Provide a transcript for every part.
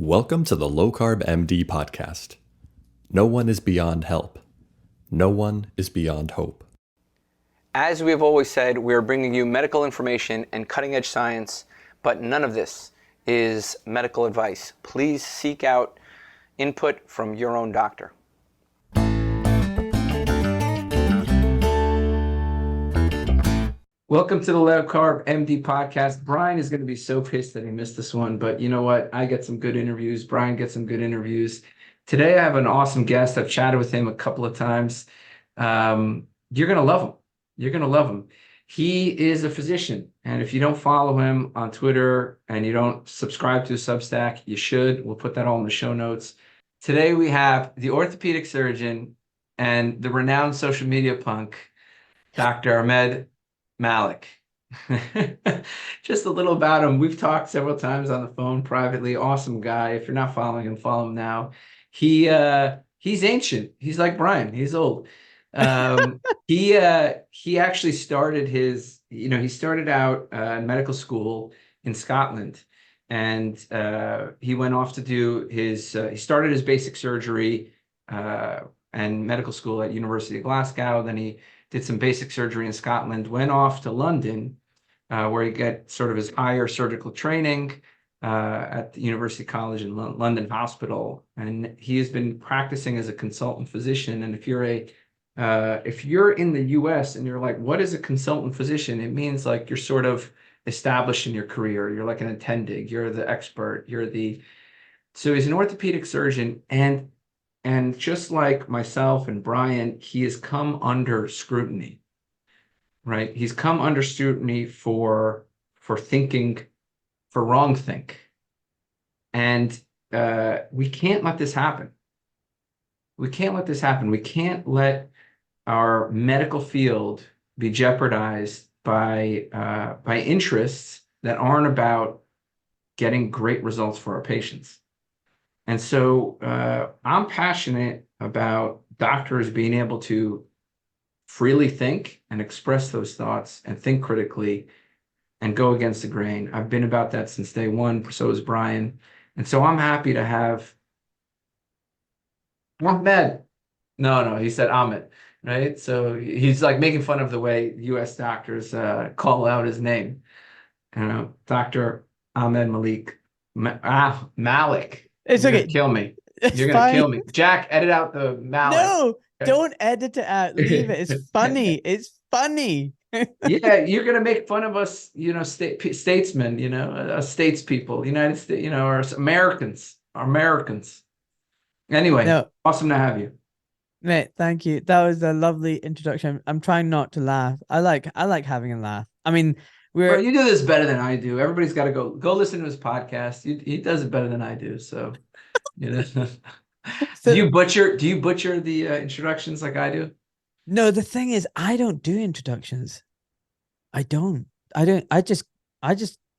Welcome to the Low Carb MD podcast. No one is beyond help. No one is beyond hope. As we've always said, we're bringing you medical information and cutting-edge science, but none of this is medical advice. Please seek out input from your own doctor. Welcome to the Low Carb MD podcast. Brian is going to be so pissed that he missed this one, but you know what? I get some good interviews. Brian gets some good interviews. Today I have an awesome guest. I've chatted with him a couple of times. You're going to love him. You're going to love him. He is a physician, and if you don't follow him on Twitter and you don't subscribe to his Substack, you should. We'll put that all in the show notes. Today we have the orthopedic surgeon and the renowned social media punk, Dr. Ahmad Malik. Just a little about him. We've talked several times on the phone privately. Awesome guy. If you're not following him, follow him now. He's ancient. He's like Brian. He's old. He actually started he started out in medical school in Scotland, and he went off to do he started his basic surgery and medical school at University of Glasgow. Then he did some basic surgery in Scotland, went off to London, where he got sort of his higher surgical training at the University College in London Hospital. And he has been practicing as a consultant physician. And if you're in the US and you're like, what is a consultant physician? It means like you're sort of established in your career. You're like an attending, you're the expert, so he's an orthopedic surgeon. And just like myself and Brian, he has come under scrutiny, right? He's come under scrutiny for thinking, for wrong think. And we can't let this happen. We can't let this happen. We can't let our medical field be jeopardized by interests that aren't about getting great results for our patients. And so I'm passionate about doctors being able to freely think and express those thoughts and think critically and go against the grain. I've been about that since day one. So is Brian. And so I'm happy to have Ahmed. No, he said Ahmed, right? So he's like making fun of the way US doctors call out his name. Dr. Ahmad Malik. Malik. It's You're okay. gonna kill me. It's You're gonna fine. kill me. Jack, edit out the Malik. No, don't edit it out. Leave it. It's funny. It's funny. Yeah, you're gonna make fun of us, statesmen, statespeople, United States, or Americans. Anyway, No. Awesome to have you. Mate, thank you. That was a lovely introduction. I'm trying not to laugh. I like having a laugh. I mean, Bro, you do this better than I do. Everybody's got to go listen to his podcast. He does it better than I do. So, So, do you butcher the introductions like I do? no, the thing is, I don't do introductions. I don't. I just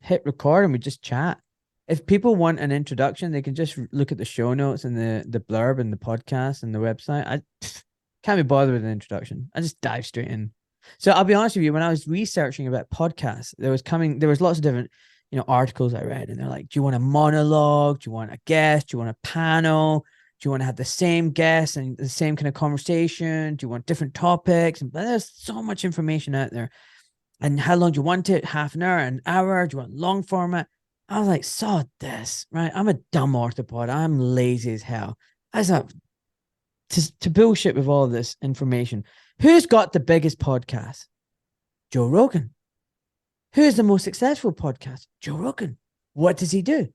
hit record and we just chat. If people want an introduction, they can just look at the show notes and the blurb and the podcast and the website. I can't be bothered with an introduction. I just dive straight in. So I'll be honest with you, when I was researching about podcasts, there was lots of different, articles I read, and they're like, do you want a monologue? Do you want a guest? Do you want a panel? Do you want to have the same guest and the same kind of conversation? Do you want different topics? And there's so much information out there. And how long do you want it? Half an hour, an hour? Do you want long format? I was like, sod this, right? I'm a dumb orthopod. I'm lazy as hell. I was like, to bullshit with all this information. Who's got the biggest podcast? Joe Rogan. Who's the most successful podcast? Joe Rogan. What does he do?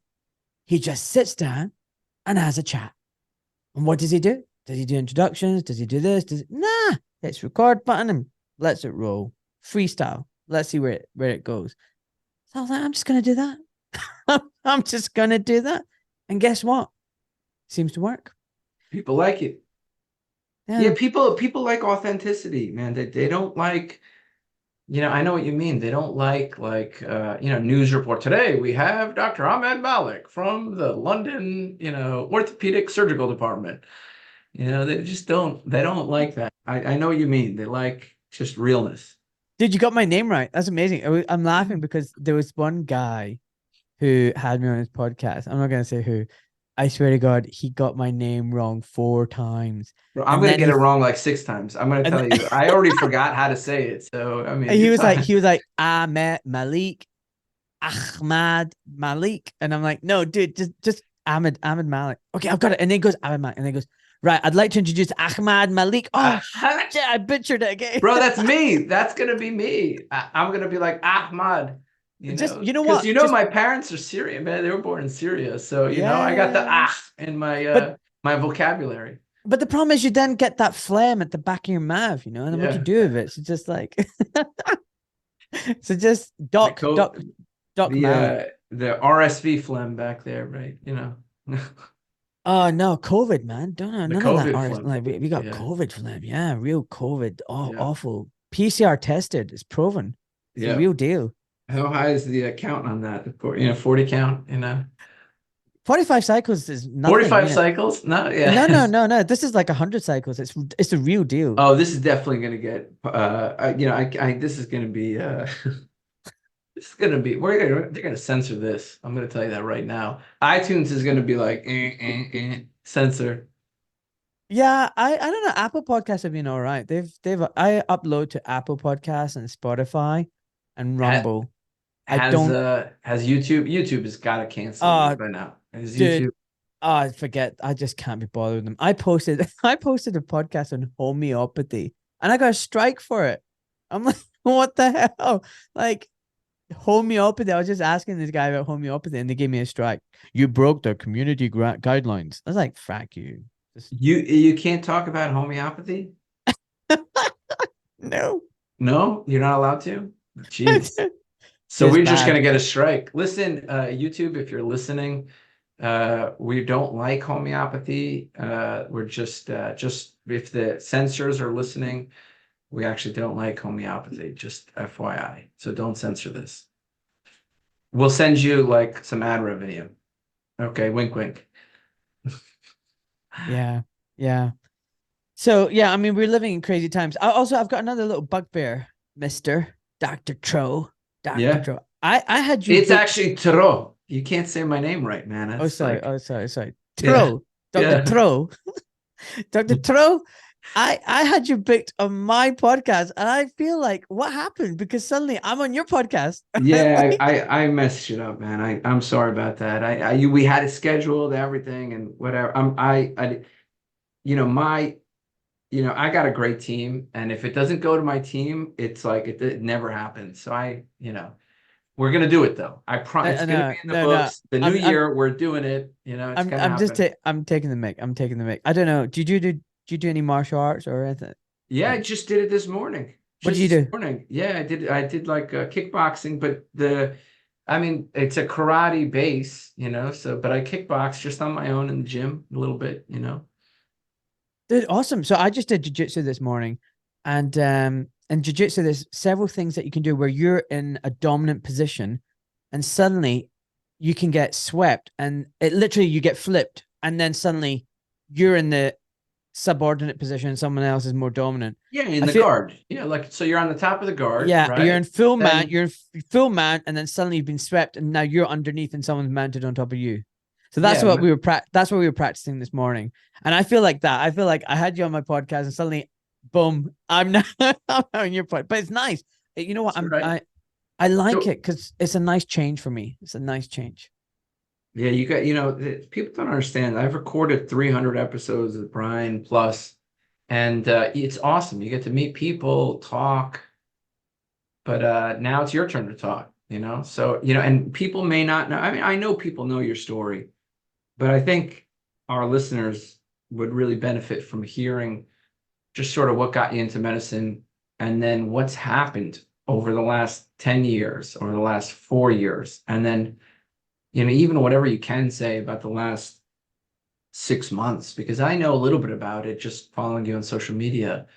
He just sits down and has a chat. And what does he do? Does he do introductions? Does he do this? Nah, hits record button and lets it roll. Freestyle. Let's see where it goes. So I was like, I'm just going to do that. I'm just going to do that. And guess what? Seems to work. People like it. Yeah, people like authenticity, man. They don't like, I know what you mean. They don't like news report. Today we have Dr. Ahmad Malik from the London, orthopedic surgical department. They just don't like that. I know what you mean. They like just realness. Dude, you got my name right. That's amazing. I'm laughing because there was one guy who had me on his podcast. I'm not going to say who, I swear to God, he got my name wrong 4 times. Bro, I'm And gonna then get it wrong like 6 times. I'm gonna and tell you, I already forgot how to say it. So I mean, he you're was like, talking. Ahmed Malik, Ahmad Malik. And I'm like, no, dude, just Ahmed Malik. Okay, I've got it. And then he goes, Ahmed Malik. And then he goes, right, I'd like to introduce Ahmad Malik. Oh, shit, I butchered it again. Bro, that's me. That's gonna be me. I'm gonna be like Ahmad, Just, you know because what? Just, my parents are Syrian, man. They were born in Syria, so I got the yeah. ah in my But my vocabulary. But the problem is you then get that phlegm at the back of your mouth, and then what do you Yeah, do with it? So just like, so just the Doc Malik. the RSV phlegm back there, right? Oh no, COVID, man. Don't know The none of that. COVID RS, phlegm. like we got Yeah, COVID phlegm. Yeah, real COVID. Oh, yeah, awful. PCR tested. It's proven. It's the yeah. real deal. How high is the count on that? 40 count. 45 cycles is nothing. 45 cycles? No, No, yeah. no, no, no. This is like 100 cycles. It's a real deal. Oh, this is definitely gonna get this is gonna be this is gonna be they're gonna censor this. I'm gonna tell you that right now. iTunes is gonna be like censor. Yeah, I don't know. Apple Podcasts have been all right. They've I upload to Apple Podcasts and Spotify and Ha- Rumble. I don't has YouTube has gotta cancel this uh by now. Has dude, YouTube I forget. I just can't be bothered with them. I posted I posted a podcast on homeopathy and I got a strike for it. I'm like, what the hell? Like homeopathy. I was just asking this guy about homeopathy and they gave me a strike. You broke the community guidelines. I was like, fuck you. Just you can't talk about homeopathy? no. No, you're not allowed to? Jeez. So Just we're just bad. gonna get a strike. Listen, YouTube, if you're listening, we don't like homeopathy. We're just if the censors are listening, we actually don't like homeopathy, just FYI. So don't censor this. We'll send you like some ad revenue. Okay, wink wink. Yeah. Yeah. So yeah, I mean we're living in crazy times. I've got another little bugbear, Mister Doctor Tro, Doctor Yeah. Tro. I had you It's booked. actually Tro. You can't say my name right, man. Oh It's sorry, like, oh sorry. yeah, Tro, Doctor yeah. Tro, Doctor Tro. I had you booked on my podcast, and I feel like what happened because suddenly I'm on your podcast. Yeah, Like, I messed it up, man. I'm sorry about that. We had it scheduled, everything and whatever. My I got a great team, and if it doesn't go to my team, it's like it never happens. So we're gonna do it though. It's gonna no, be in the no, no. books. The new I'm year, we're doing it. It's gonna happen. I'm taking the mic. I'm taking the mic. I don't know. Did you do any martial arts or anything? Yeah, I Like, just did it this morning. what did Just you this do? morning. Yeah, I did like kickboxing, but I mean, it's a karate base. But I kickbox just on my own in the gym a little bit. Dude, awesome. So I just did jujitsu this morning, and jujitsu, there's several things that you can do where you're in a dominant position, and suddenly you can get swept, and it literally you get flipped, and then suddenly you're in the subordinate position, and someone else is more dominant. Yeah, in I the feel, guard. Yeah, like so you're on the top of the guard, yeah, you're in right? full mount, Then you're in full mount, and then suddenly you've been swept, and now you're underneath, and someone's mounted on top of you. So that's yeah, what we were that's what we were practicing this morning. And I feel like that. I feel like I had you on my podcast and suddenly boom, I'm now I'm on your podcast. But it's nice. You know what? that's right. I like So it because it's a nice change for me. It's a nice change. yeah, people don't understand. I've recorded 300 episodes with Brian plus, and it's awesome. You get to meet people, talk, but now it's your turn to talk. So and people may not know. I mean, I know people know your story, but I think our listeners would really benefit from hearing just sort of what got you into medicine and then what's happened over the last 10 years or the last 4 years. And then, even whatever you can say about the last 6 months, because I know a little bit about it just following you on social media.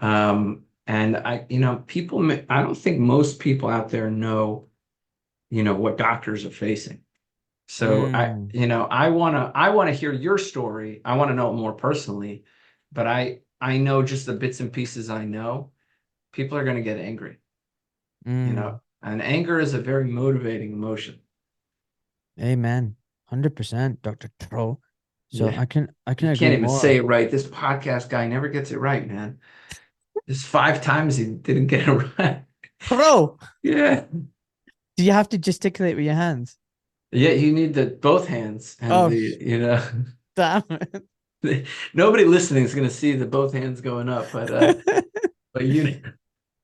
And I don't think most people out there know what doctors are facing. So Mm, I wanna hear your story. I want to know it more personally, but I know just the bits and pieces I know. People are going to get angry. mm. And anger is a very motivating emotion. Amen. 100%, Dr. Tro. So Yeah. I can You agree can't even more. say it right. This podcast guy never gets it right, man. There's 5 times he didn't get it right. Tro. Yeah. Do you have to gesticulate with your hands? Yeah, you need the both hands and Oh, the. damn it. Nobody listening is going to see the both hands going up, but you.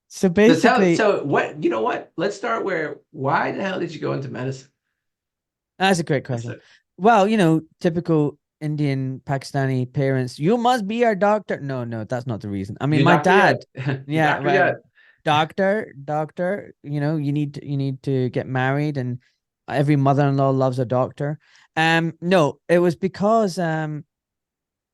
So So tell basically, so what you know what? Let's start where. Why the hell did you go into medicine? that's a great That's question. it. Well, typical Indian Pakistani parents, you must be our doctor. No, no, that's not the reason. I mean, You my doctor yet? dad, You yeah, doctor well, yet? doctor, you need to get married, and every mother-in-law loves a doctor. No, it was because I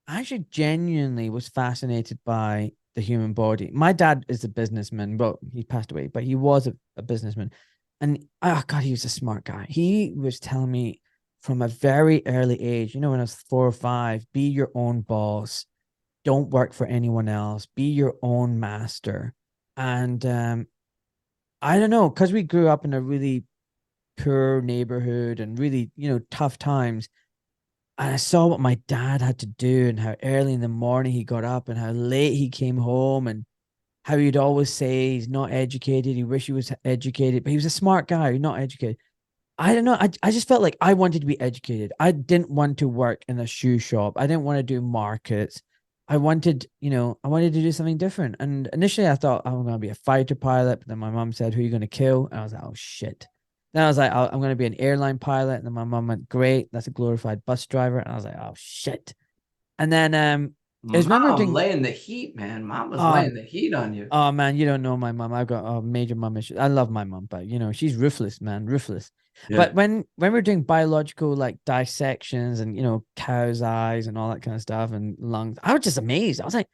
actually genuinely was fascinated by the human body. My dad is a businessman. Well, he passed away, but he was a businessman. And oh God, he was a smart guy. He was telling me from a very early age, when I was 4 or 5, be your own boss. Don't work for anyone else. Be your own master. And I don't know, because we grew up in a really poor neighborhood and really, tough times. And I saw what my dad had to do and how early in the morning he got up and how late he came home and how he'd always say he's not educated. He wish he was educated, but he was a smart guy, not educated. I don't know. I just felt like I wanted to be educated. I didn't want to work in a shoe shop. I didn't want to do markets. I wanted to do something different. And initially I thought I'm going to be a fighter pilot, but then my mom said, who are you going to kill? And I was like, oh shit. Then I was like, I'm going to be an airline pilot. And then my mom went, great. That's a glorified bus driver. And I was like, oh shit. And then I was remember Mom doing, laying the heat, man. Mom was oh, laying the heat on you. oh man, you don't know my mom. I've got a major mom issue. I love my mom, but she's ruthless, man, ruthless. Yeah. But when we're doing biological like dissections and cow's eyes and all that kind of stuff and lungs, I was just amazed. I was like,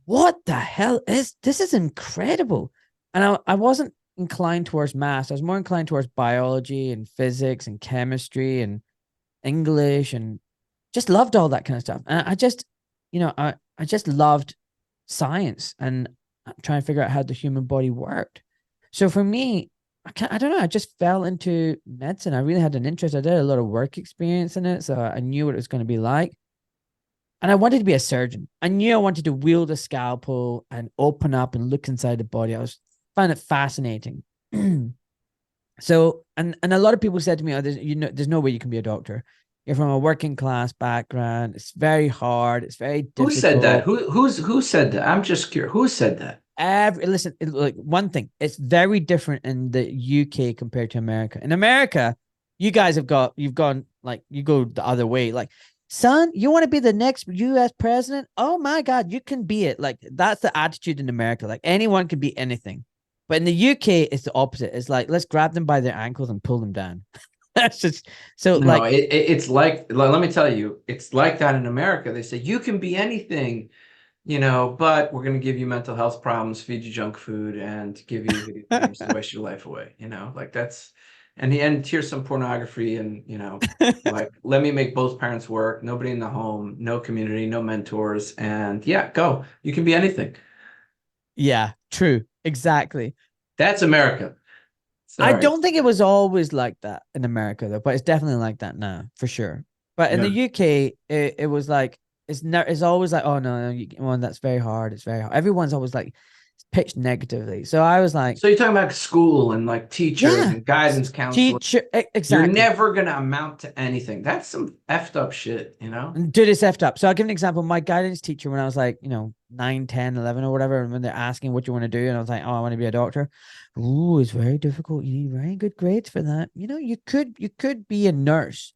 what the hell is this? Is incredible. And I wasn't inclined towards math. I was more inclined towards biology and physics and chemistry and English and just loved all that kind of stuff. And I just, I just loved science and trying to figure out how the human body worked. So for me, I don't know. I just fell into medicine. I really had an interest. I did a lot of work experience in it, so I knew what it was going to be like. And I wanted to be a surgeon. I knew I wanted to wield a scalpel and open up and look inside the body. I was found it fascinating. So, and a lot of people said to me, "Oh, there's no way you can be a doctor. You're from a working class background. It's very hard. It's very Who said that? difficult." Who said that? I'm just curious. Who said that? Listen, like one thing, it's very different in the UK compared to America. In America, you've gone like you go the other way. Like, son, you want to be the next US president? Oh my God, you can be it. Like, that's the attitude in America. Like, anyone can be anything. But in the UK, it's the opposite. It's like, let's grab them by their ankles and pull them down. That's just so No, like, it's let me tell you, it's like that in America. They say you can be anything, but we're going to give you mental health problems, feed you junk food, and give you video games to waste your life away. Like that's, and the end, here's some pornography, and like let me make both parents work, nobody in the home, no community, no mentors, and yeah, go. You can be anything. yeah, true. Exactly. That's America. I Sorry. don't think it was always like that in America though, but it's definitely like that now for sure. But in the Yeah. UK, it was like it's always like, oh no, well, that's very hard. It's very hard. Everyone's always like pitched negatively. So I was like, So you're talking about school and like teachers yeah, and guidance counselors. teacher, You're exactly. never gonna amount to anything. That's some effed up shit. And do this effed up. So I'll give an example. My guidance teacher, when I was like, 9, 10, 11 or whatever, and when they're asking what you want to do, and I was like, oh, I want to be a doctor. Ooh, it's very difficult. You need very good grades for that. You could be a nurse.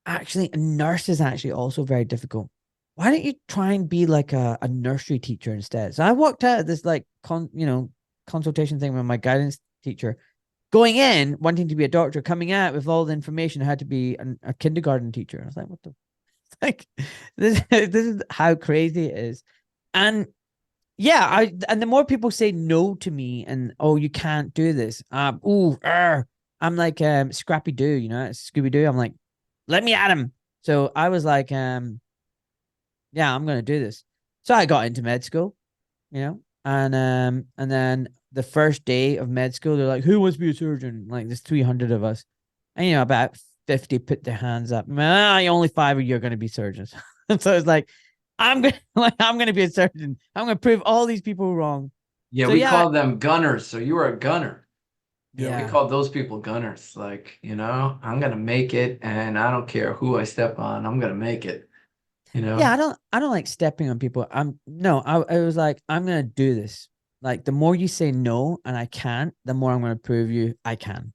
Actually, a nurse is actually also very difficult. Why don't you try and be like a nursery teacher instead? So I walked out of this like consultation thing with my guidance teacher, going in wanting to be a doctor, coming out with all the information I had to be a kindergarten teacher. I was like, what the like this is how crazy it is. And yeah, and the more people say no to me and oh, you can't do this. I'm like Scrappy Doo, Scooby Doo. I'm like, let me at him. So I was like, yeah, I'm gonna do this. So I got into med school, and then the first day of med school, they're like, who wants to be a surgeon? Like there's 300 of us. And about 50 put their hands up. Only 5 of you are going to be surgeons. So it's like, I'm gonna be a surgeon. I'm gonna prove all these people wrong. Yeah, So we yeah, call them gunners. So you were a gunner. We yeah, called those people gunners. Like, I'm gonna make it, and I don't care who I step on. I'm gonna make it. yeah. I don't like stepping on people. I was like, I'm gonna do this. Like, the more you say no and I can't, the more I'm gonna prove you I can.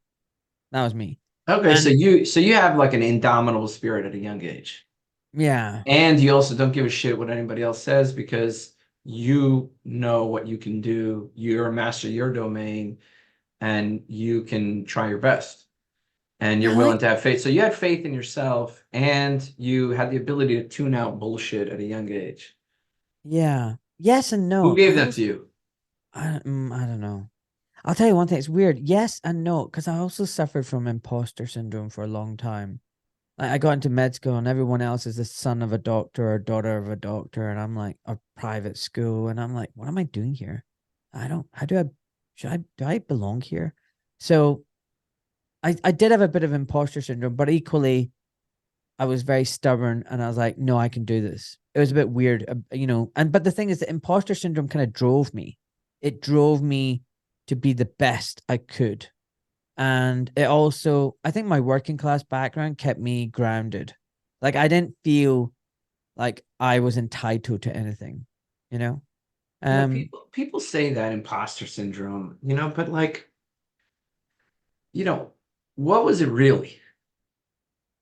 That was me. Okay, so And you have like an indomitable spirit at a young age. yeah, And you also don't give a shit what anybody else says because you know what you can do. You're a master of your domain and you can try your best and you're I willing like, to have faith. So you had faith in yourself and you had the ability to tune out bullshit at a young age. yeah, yes and Who no. gave that to you? I don't know. I'll tell you one thing. It's weird. Yes and no, because I also suffered from imposter syndrome for a long time. I got into med school and everyone else is the son of a doctor or daughter of a doctor. And I'm like, a private school. And I'm like, what am I doing here? How do do I belong here? So I did have a bit of imposter syndrome, but equally, I was very stubborn and I was like, no, I can do this. It was a bit weird, but the thing is, the imposter syndrome kind of drove me. It drove me to be the best I could. And it also, I think my working class background kept me grounded. Like, I didn't feel like I was entitled to anything, you know? Yeah, Um, people say that imposter syndrome, but like, you know, what was it really?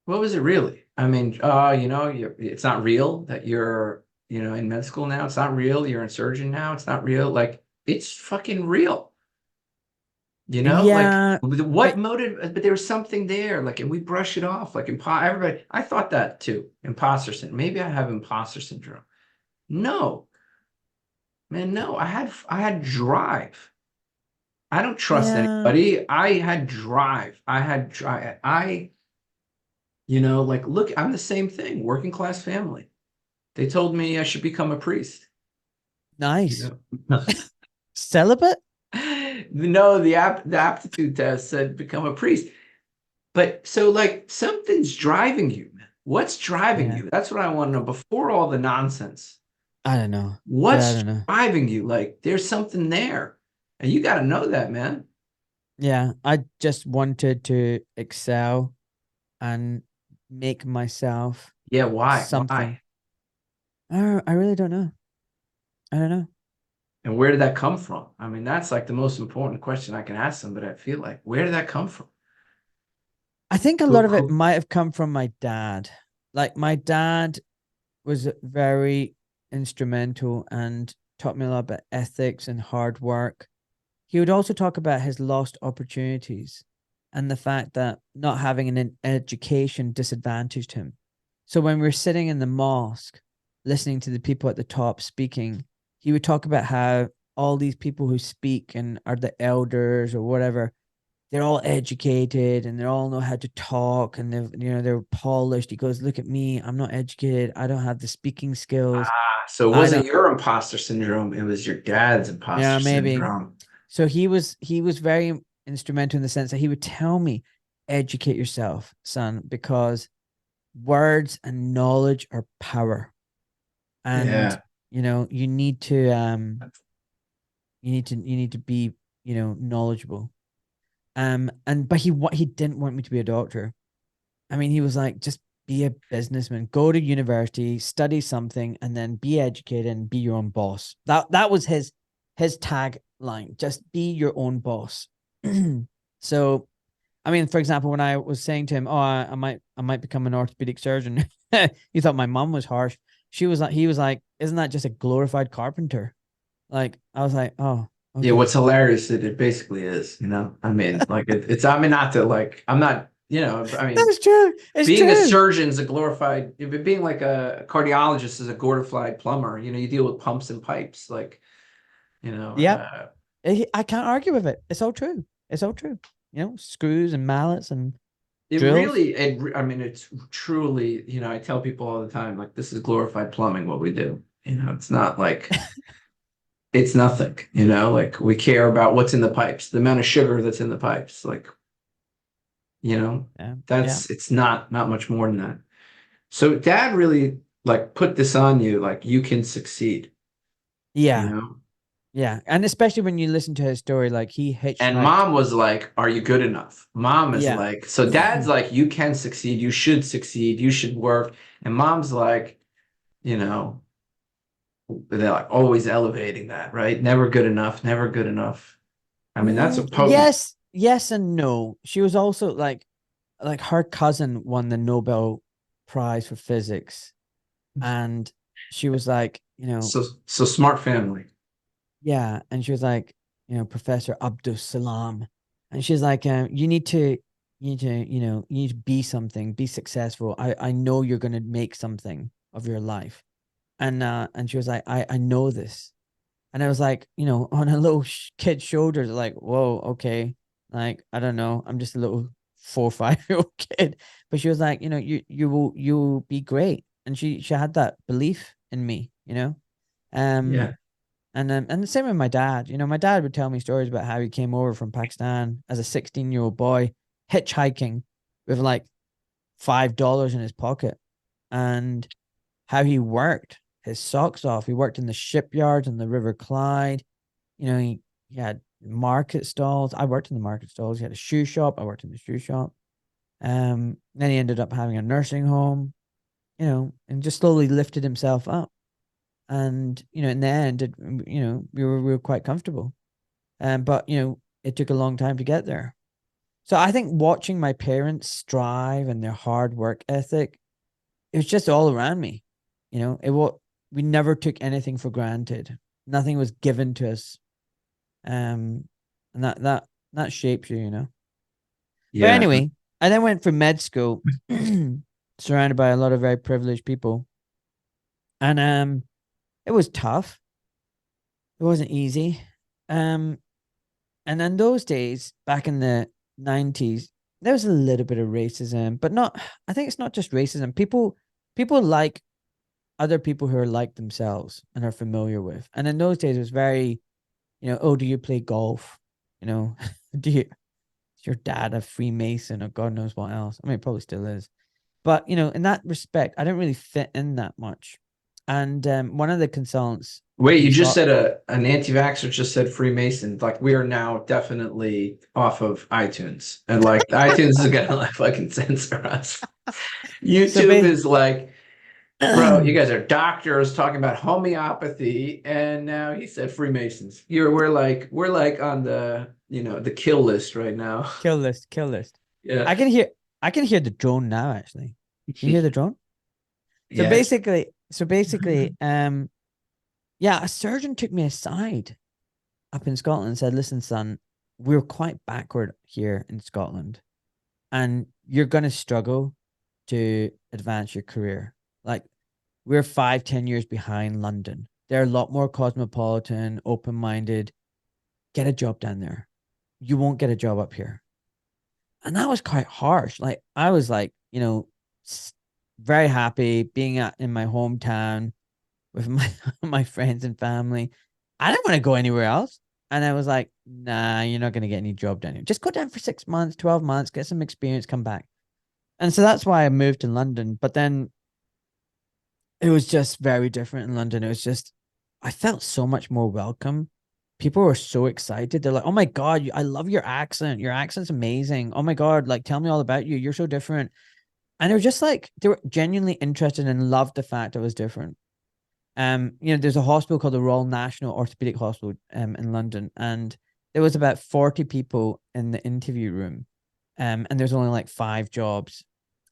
What was it really? I mean, it's not real that you're, in med school now. It's not real. You're a surgeon now. It's not real. Like, it's fucking real. Like yeah, what motive? But there was something there. Like, and we brush it off. Like, everybody. I thought that too. Imposter syndrome. Maybe I have imposter syndrome. No, man. No, I had drive. I don't trust yeah, anybody. I had drive. I had drive. Like, look, I'm the same thing. Working class family. They told me I should become a priest. nice. You know? Celibate? No, the aptitude test said become a priest. But so like something's driving you, man. What's driving Yeah, you? That's what I want to know before all the nonsense. I don't know. Yeah, I What's don't know. driving you? Like there's something there. And you got to know that, man. Yeah, I just wanted to excel and make myself Yeah, why? something. Why? I really don't know. I don't know. And where did that come from? I mean, that's like the most important question I can ask somebody. I feel like, where did that come from? I think a Who, lot of it who, might have come from my dad. Like, my dad was very instrumental and taught me a lot about ethics and hard work. He would also talk about his lost opportunities and the fact that not having an education disadvantaged him. So when we were sitting in the mosque, listening to the people at the top speaking, he would talk about how all these people who speak and are the elders or whatever, they're all educated and they all know how to talk and they're polished. He goes, look at me, I'm not educated, I don't have the speaking skills. so it I wasn't don't, your imposter syndrome. It was your dad's yeah, imposter maybe. syndrome. So he was very instrumental in the sense that he would tell me, educate yourself, son, because words and knowledge are power. And Yeah. you need to be, knowledgeable. And but he didn't want me to be a doctor. I mean, he was like, just be a businessman, go to university, study something, and then be educated and be your own boss. That was his tagline. Just be your own boss. So, I mean, for example, when I was saying to him, "Oh, I might become an orthopedic surgeon," he thought my mom was harsh. He was like, "Isn't that just a glorified carpenter?" Like, I was like, "Oh, Yeah, okay." what's hilarious is it basically is. I mean, like it's I mean not to like I'm not, I mean That's true. It's being a true. surgeon is a glorified being like a cardiologist is a glorified plumber. You deal with pumps and pipes like, you know, Yep. uh I can't argue with it. It's all true. It's all true. Screws and mallets and it drills. really I mean it's truly, I tell people all the time like this is glorified plumbing what we do. It's not like it's nothing, like we care about what's in the pipes, the amount of sugar that's in the pipes. Like you know, Yeah. it's not much more than that. So dad really like put this on you, like you can succeed, you Yeah. know? Yeah. And especially when you listen to his story, like he And hitchhiked. mom was like, are you good enough? Mom is Yeah. like, so dad's like, you can succeed, you should work. And mom's like, you know, they're like always elevating that, right? Never good enough, never good enough. I mean, that's a potent. Yes, yes and no. She was also like her cousin won the Nobel Prize for physics, and she was like, So smart family. yeah, and she was like, Professor Abdus Salam, and she's like, you need to be something, be successful. I know you're gonna make something of your life, and she was like, I know this. And I was like, on a little kid's shoulders, like, whoa, okay. Like, I don't know. I'm just a little 4 or 5 year old kid. But she was like, you will be great. And she had that belief in me, Um, Yeah. and the same with my dad. My dad would tell me stories about how he came over from Pakistan as a 16-year-old boy, hitchhiking with like $5 in his pocket, and how he worked his socks off. He worked in the shipyards in the River Clyde. He had market stalls. I worked in the market stalls. He had a shoe shop. I worked in the shoe shop. Then he ended up having a nursing home, and just slowly lifted himself up. And, in the end, we were quite comfortable. But, it took a long time to get there. So I think watching my parents strive and their hard work ethic, it was just all around me. We never took anything for granted. Nothing was given to us. And that shapes you. But Yeah. anyway, I then went for med school, surrounded by a lot of very privileged people. And it was tough. It wasn't easy. Um, and in those days, back in the 90s, there was a little bit of racism, but not, I think it's not just racism. People like other people who are like themselves and are familiar with. And in those days, it was very, oh, do you play golf? You know, do you, is your dad a Freemason or God knows what else? I mean, it probably still is. But, in that respect, I didn't really fit in that much. And one of the consultants up Wait, in you just Scotland, said an anti-vaxxer just said Freemason. Like we are now definitely off of iTunes. And like iTunes is gonna like fucking censor us. so YouTube ba- is like, bro, you guys are doctors talking about homeopathy, and now he said Freemasons. We're like on the the kill list right now. kill list. Yeah. I can hear, I can hear the drone now, actually. Can you hear the drone? So Yes. basically, so basically, yeah, a surgeon took me aside up in Scotland and said, listen, son, we're quite backward here in Scotland, and you're going to struggle to advance your career. Like, we're 5, 10 years behind London. They're a lot more cosmopolitan, open minded. Get a job down there. You won't get a job up here. And that was quite harsh. Like, I was like, very happy being in my hometown with my my friends and family. I didn't want to go anywhere else. And I was like, nah, you're not going to get any job down here. Just go down for 6 months, 12 months, get some experience, come back. And so that's why I moved to London. But then it was just very different in London. It was just, I felt so much more welcome. People were so excited. They're like, oh my God, I love your accent. Your accent's amazing. Oh my God, like, tell me all about you. You're so different. And they were just like, they were genuinely interested and loved the fact I was different. There's a hospital called the Royal National Orthopaedic Hospital in London, and there was about 40 people in the interview room, and there's only like 5 jobs,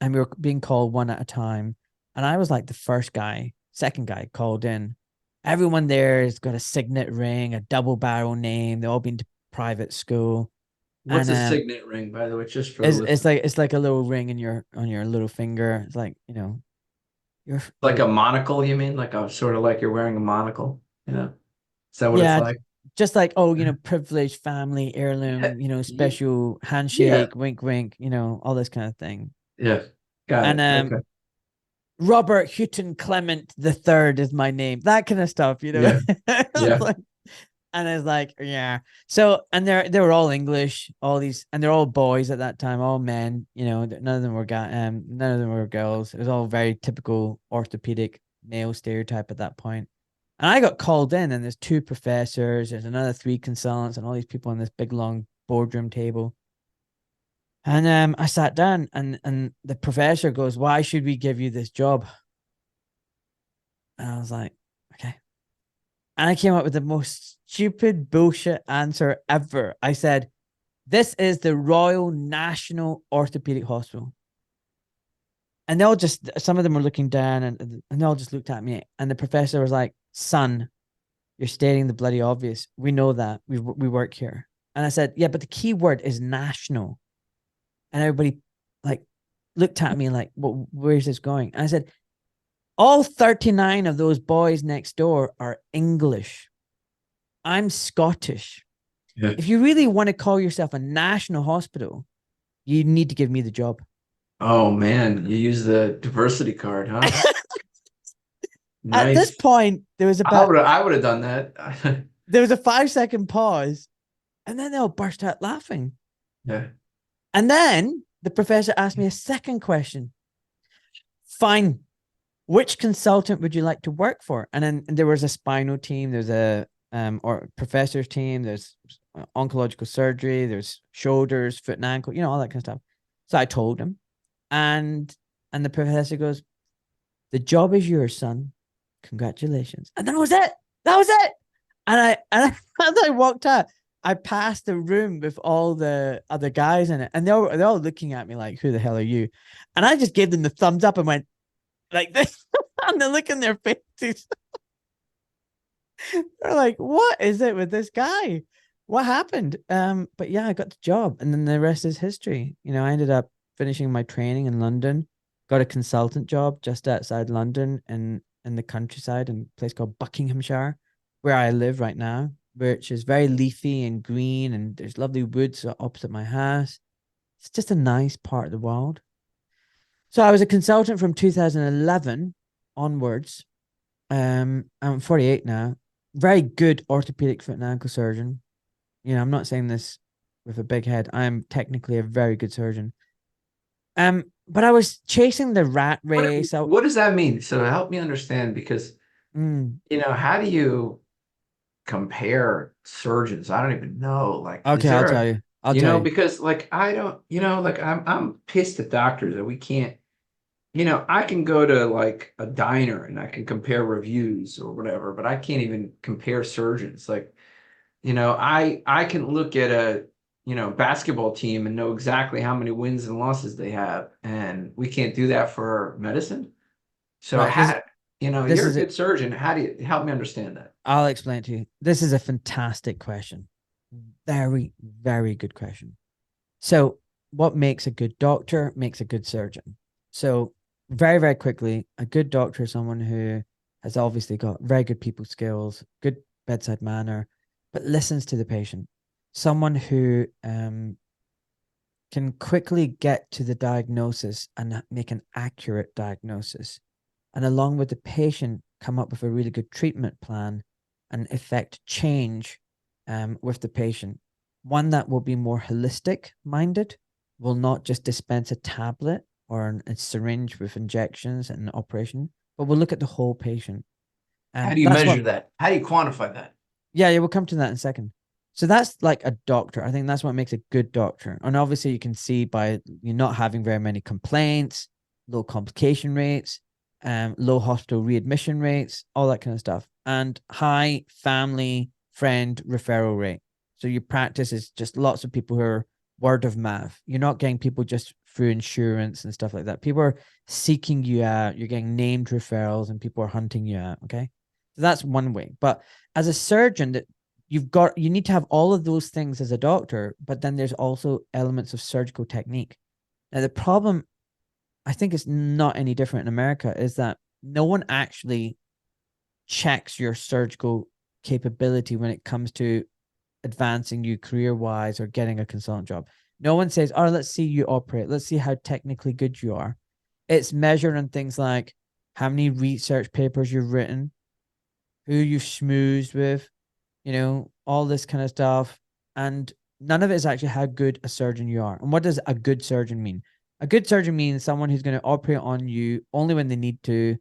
and we were being called one at a time, and I was like the second guy called in. Everyone there has got a signet ring, a double barrel name. They've all been to private school, What's and a signet ring, by the way, just for the it's listener? like a little ring in your on your little finger. It's like you're Like a monocle, you mean? Like a sort of like you're wearing a monocle, you know? Is that what it's Yeah, like? just like, oh, privileged family heirloom, Ye- special Yeah. handshake, wink, wink, all this kind of thing. Yeah. Got And it. Okay. Robert Houghton Clement the Third is my name. That kind of stuff. Yeah. I was Yeah. like, And it's like, yeah. So, and they were all English, all these, and they're all boys at that time, all men. You know, none of them were none of them were girls. It was all very typical orthopedic male stereotype at that point. And I got called in, and there's two professors, there's another three consultants, and all these people on this big long boardroom table. And I sat down, and the professor goes, "Why should we give you this job?" And I was like, "Okay." And I came up with the most stupid bullshit answer ever. I said, "This is the Royal National Orthopedic Hospital." And some of them were looking down, and they all just looked at me. And the professor was like, "Son, you're stating the bloody obvious. We know that. We work here." And I said, "Yeah, but the key word is national." And everybody like looked at me like, "Well, where's this going?" And I said, all 39 of those boys next door are English. I'm Scottish. Yeah. If you really want to call yourself a national hospital, you need to give me the job. Oh man, you use the diversity card, huh? At this Nice. point, there was I would have done that. there was a 5-second pause, and then they all burst out laughing. Yeah. And then the professor asked me a second question. Fine. Which consultant would you like to work for? And then there was a spinal team, there's a or professor's team, there's oncological surgery, there's shoulders, foot and ankle, you know, all that kind of stuff. So I told him, and the professor goes, "The job is yours, son. Congratulations." And that was it. That was it. And as I walked out, I passed the room with all the other guys in it, and they're all looking at me like, "Who the hell are you?" And I just gave them the thumbs up and went like this, and the look in their faces. They're like, "What is it with this guy? What happened?" But yeah, I got the job, and then the rest is history. You know, I ended up finishing my training in London, got a consultant job just outside London in the countryside in a place called Buckinghamshire, where I live right now, which is very leafy and green, and there's lovely woods opposite my house. It's just a nice part of the world. So I was a consultant from 2011 onwards. I'm 48 now. Very good orthopedic foot and ankle surgeon. You know, I'm not saying this with a big head. I am technically a very good surgeon. But I was chasing the rat race. What does that mean? So help me understand, because Mm, you know, how do you compare surgeons? I don't even know. Like, is okay, I'll there tell a, you. I'll you tell know, you. because like I don't, you know, like I'm pissed at doctors that we can't, you know, I can go to like a diner and I can compare reviews or whatever, but I can't even compare surgeons. Like, you know, I can look at a, you know, basketball team and know exactly how many wins and losses they have, and we can't do that for medicine. So Right. This how, you know, this you're a is good surgeon. How do you help me understand that? I'll explain it to you. This is a fantastic question. Very, very good question. So, what makes a good doctor makes a good surgeon. So, very, very quickly, a good doctor is someone who has obviously got very good people skills, good bedside manner, but listens to the patient. Someone who can quickly get to the diagnosis and make an accurate diagnosis. And along with the patient, come up with a really good treatment plan and effect change with the patient. One that will be more holistic minded, will not just dispense a tablet or a syringe with injections and an operation, but will look at the whole patient. How do you That's what, measure that? How do you quantify that? yeah, we'll come to that in a second. So that's like a doctor. I think that's what makes a good doctor. And obviously, you can see by you not having very many complaints, low complication rates, low hospital readmission rates, all that kind of stuff, and high family friend referral rate. So your practice is just lots of people who are word of mouth. You're not getting people just through insurance and stuff like that. People are seeking you out. You're getting named referrals, and people are hunting you out. Okay, so that's one way. But as a surgeon, that you need to have all of those things as a doctor, but then there's also elements of surgical technique. Now, the problem, I think it's not any different in America, is that no one actually checks your surgical capability when it comes to advancing you career wise or getting a consultant job. No one says, "Oh, let's see you operate. Let's see how technically good you are." It's measured on things like how many research papers you've written, who you've schmoozed with, all this kind of stuff. And none of it is actually how good a surgeon you are. And what does a good surgeon mean? A good surgeon means someone who's going to operate on you only when they need to,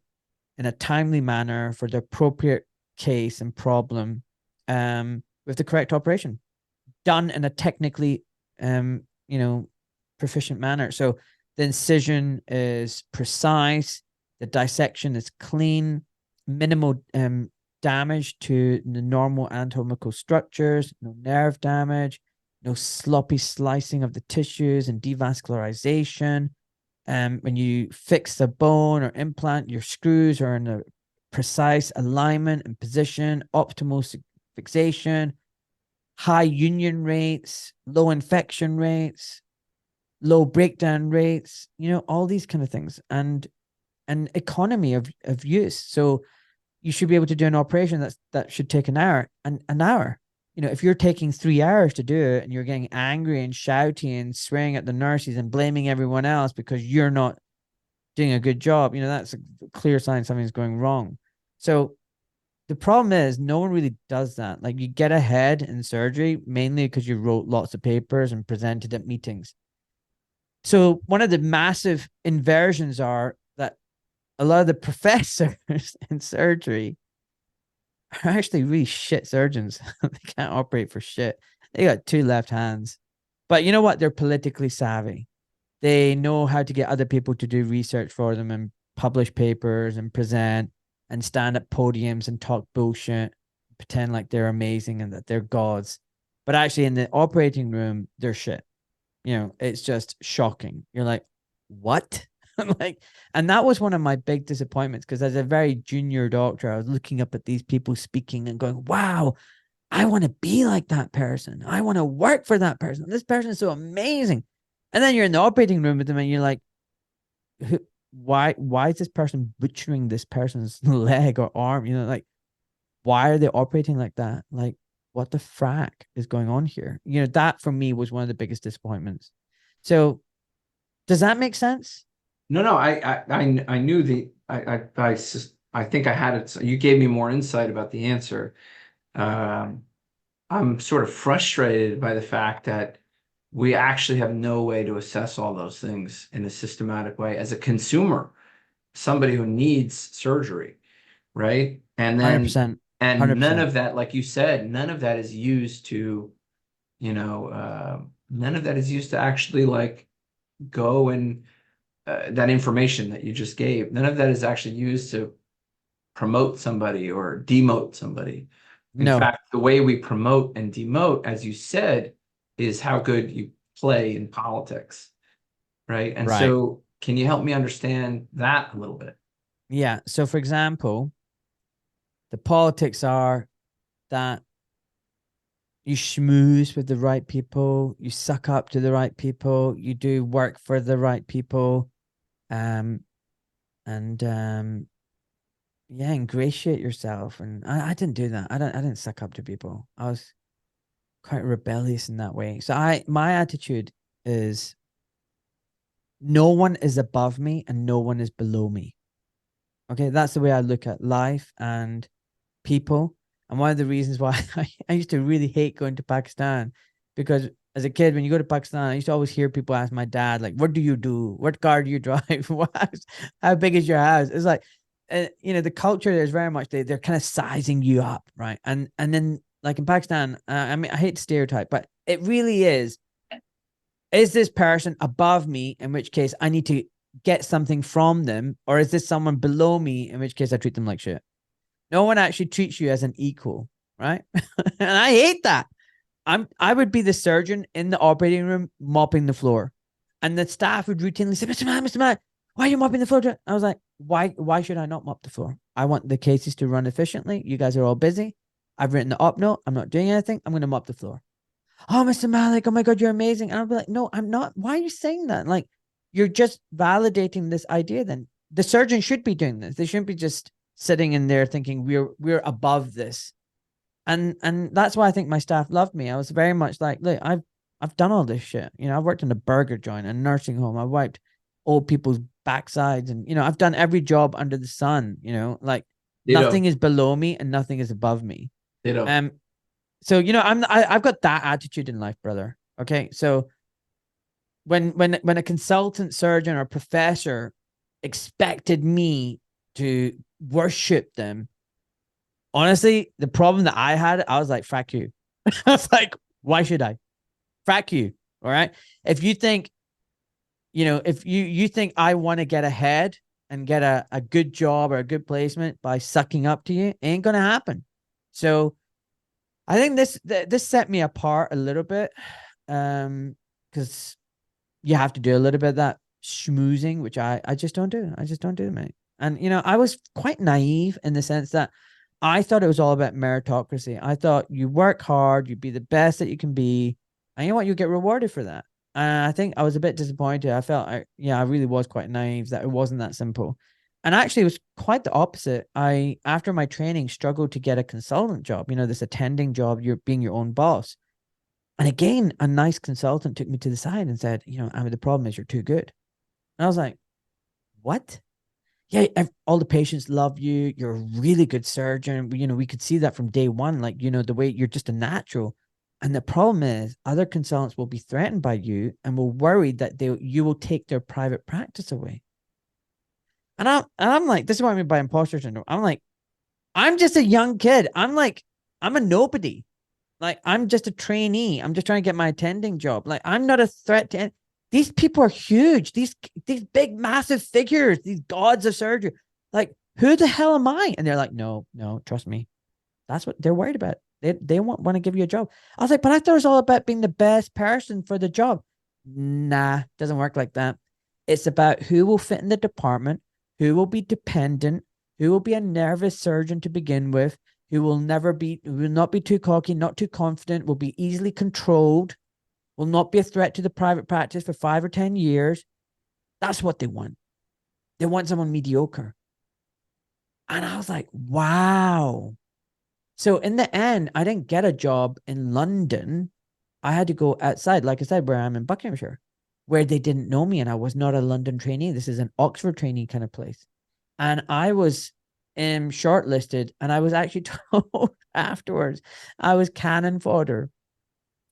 in a timely manner for the appropriate case and problem, with the correct operation done in a technically, proficient manner. So the incision is precise, the dissection is clean, minimal damage to the normal anatomical structures, no nerve damage, no sloppy slicing of the tissues and devascularization. When you fix the bone or implant, your screws are in a precise alignment and position, optimal fixation, high union rates, low infection rates, low breakdown rates, all these kind of things, and an economy of use. So you should be able to do an operation that should take an hour. And an hour, if you're taking 3 hours to do it and you're getting angry and shouty and swearing at the nurses and blaming everyone else because you're not doing a good job, that's a clear sign something's going wrong. So the problem is no one really does that. Like, you get ahead in surgery mainly because you wrote lots of papers and presented at meetings. So one of the massive inversions are that a lot of the professors in surgery are actually really shit surgeons. They can't operate for shit. They got 2 left hands. But you know what? They're politically savvy. They know how to get other people to do research for them and publish papers and present and stand at podiums and talk bullshit, pretend like they're amazing and that they're gods. But actually in the operating room, they're shit. It's just shocking. You're like, what? And that was one of my big disappointments, because as a very junior doctor, I was looking up at these people speaking and going, wow, I want to be like that person. I want to work for that person. This person is so amazing. And then you're in the operating room with them and you're like, why is this person butchering this person's leg or arm? Why are they operating like that? Like, what the frack is going on here? That for me was one of the biggest disappointments. So does that make sense? No, I knew I think I had it. So you gave me more insight about the answer. I'm sort of frustrated by the fact that we actually have no way to assess all those things in a systematic way as a consumer, somebody who needs surgery, right? And then 100%. and none 100%. of that, like you said, none of that is used to, none of that is used to actually like go and that information that you just gave, none of that is actually used to promote somebody or demote somebody. In No. fact, the way we promote and demote, as you said, is how good you play in politics, right? And Right. so can you help me understand that a little bit? Yeah. So for example, the politics are that you schmooze with the right people, you suck up to the right people, you do work for the right people, and yeah, ingratiate yourself. And I didn't do that. I didn't suck up to people. I was quite rebellious in that way. So my attitude is no one is above me and no one is below me. Okay, that's the way I look at life and people. And one of the reasons why I used to really hate going to Pakistan, because as a kid, when you go to Pakistan, I used to always hear people ask my dad, like, what do you do? What car do you drive? How big is your house? It's like, the culture there is very much, they're kind of sizing you up, right? And then like in Pakistan, I mean, I hate to stereotype, but it really is this person above me, in which case I need to get something from them, or is this someone below me, in which case I treat them like shit? No one actually treats you as an equal, right? And I hate that. I would be the surgeon in the operating room mopping the floor, and the staff would routinely say, Mr. Matt, why are you mopping the floor? I was like, why should I not mop the floor? I want the cases to run efficiently. You guys are all busy. I've written the op note. I'm not doing anything. I'm going to mop the floor. Oh, Mr. Malik, oh my God, you're amazing. And I'll be like, no, I'm not. Why are you saying that? Like, you're just validating this idea. Then the surgeon should be doing this. They shouldn't be just sitting in there thinking we're above this. And that's why I think my staff loved me. I was very much like, look, I've done all this shit. I've worked in a burger joint, a nursing home. I've wiped old people's backsides, and I've done every job under the sun. Like, Ditto. nothing is below me and nothing is above me. Ditto. So, I've got that attitude in life, brother. Okay. So when a consultant surgeon or professor expected me to worship them, honestly, the problem that I had, I was like, fuck you. I was like, why should I? Fuck you. All right. If you think, if you think I want to get ahead and get a good job or a good placement by sucking up to you, ain't gonna happen. So I think this set me apart a little bit. Because you have to do a little bit of that schmoozing, which I just don't do. I just don't do, mate. And I was quite naive in the sense that I thought it was all about meritocracy. I thought you work hard, you be the best that you can be, and you know what, you get rewarded for that. And I think I was a bit disappointed. I felt, I really was quite naive that it wasn't that simple. And actually, it was quite the opposite. After my training, struggled to get a consultant job. This attending job. You're being your own boss. And again, a nice consultant took me to the side and said, I mean, the problem is you're too good. And I was like, what? Yeah, all the patients love you. You're a really good surgeon. We could see that from day one, like, the way you're just a natural. And the problem is other consultants will be threatened by you and will worry that you will take their private practice away. And I'm like, this is what I mean by imposter syndrome. I'm like, I'm just a young kid. I'm a nobody. Like, I'm just a trainee. I'm just trying to get my attending job. Like, I'm not a threat to these people are huge. These big, massive figures, these gods of surgery. Like, who the hell am I? And they're like, no, trust me. That's what they're worried about. They want to give you a job. I was like, but I thought it was all about being the best person for the job. Nah, doesn't work like that. It's about who will fit in the department, who will be dependent, who will be a nervous surgeon to begin with, who will not be too cocky, not too confident, will be easily controlled, will not be a threat to the private practice for 5 or 10 years. That's what they want. They want someone mediocre. And I was like, wow. So in the end, I didn't get a job in London. I had to go outside, like I said, where I'm in Buckinghamshire, where they didn't know me and I was not a London trainee. This is an Oxford trainee kind of place. And I was shortlisted, and I was actually told afterwards I was cannon fodder.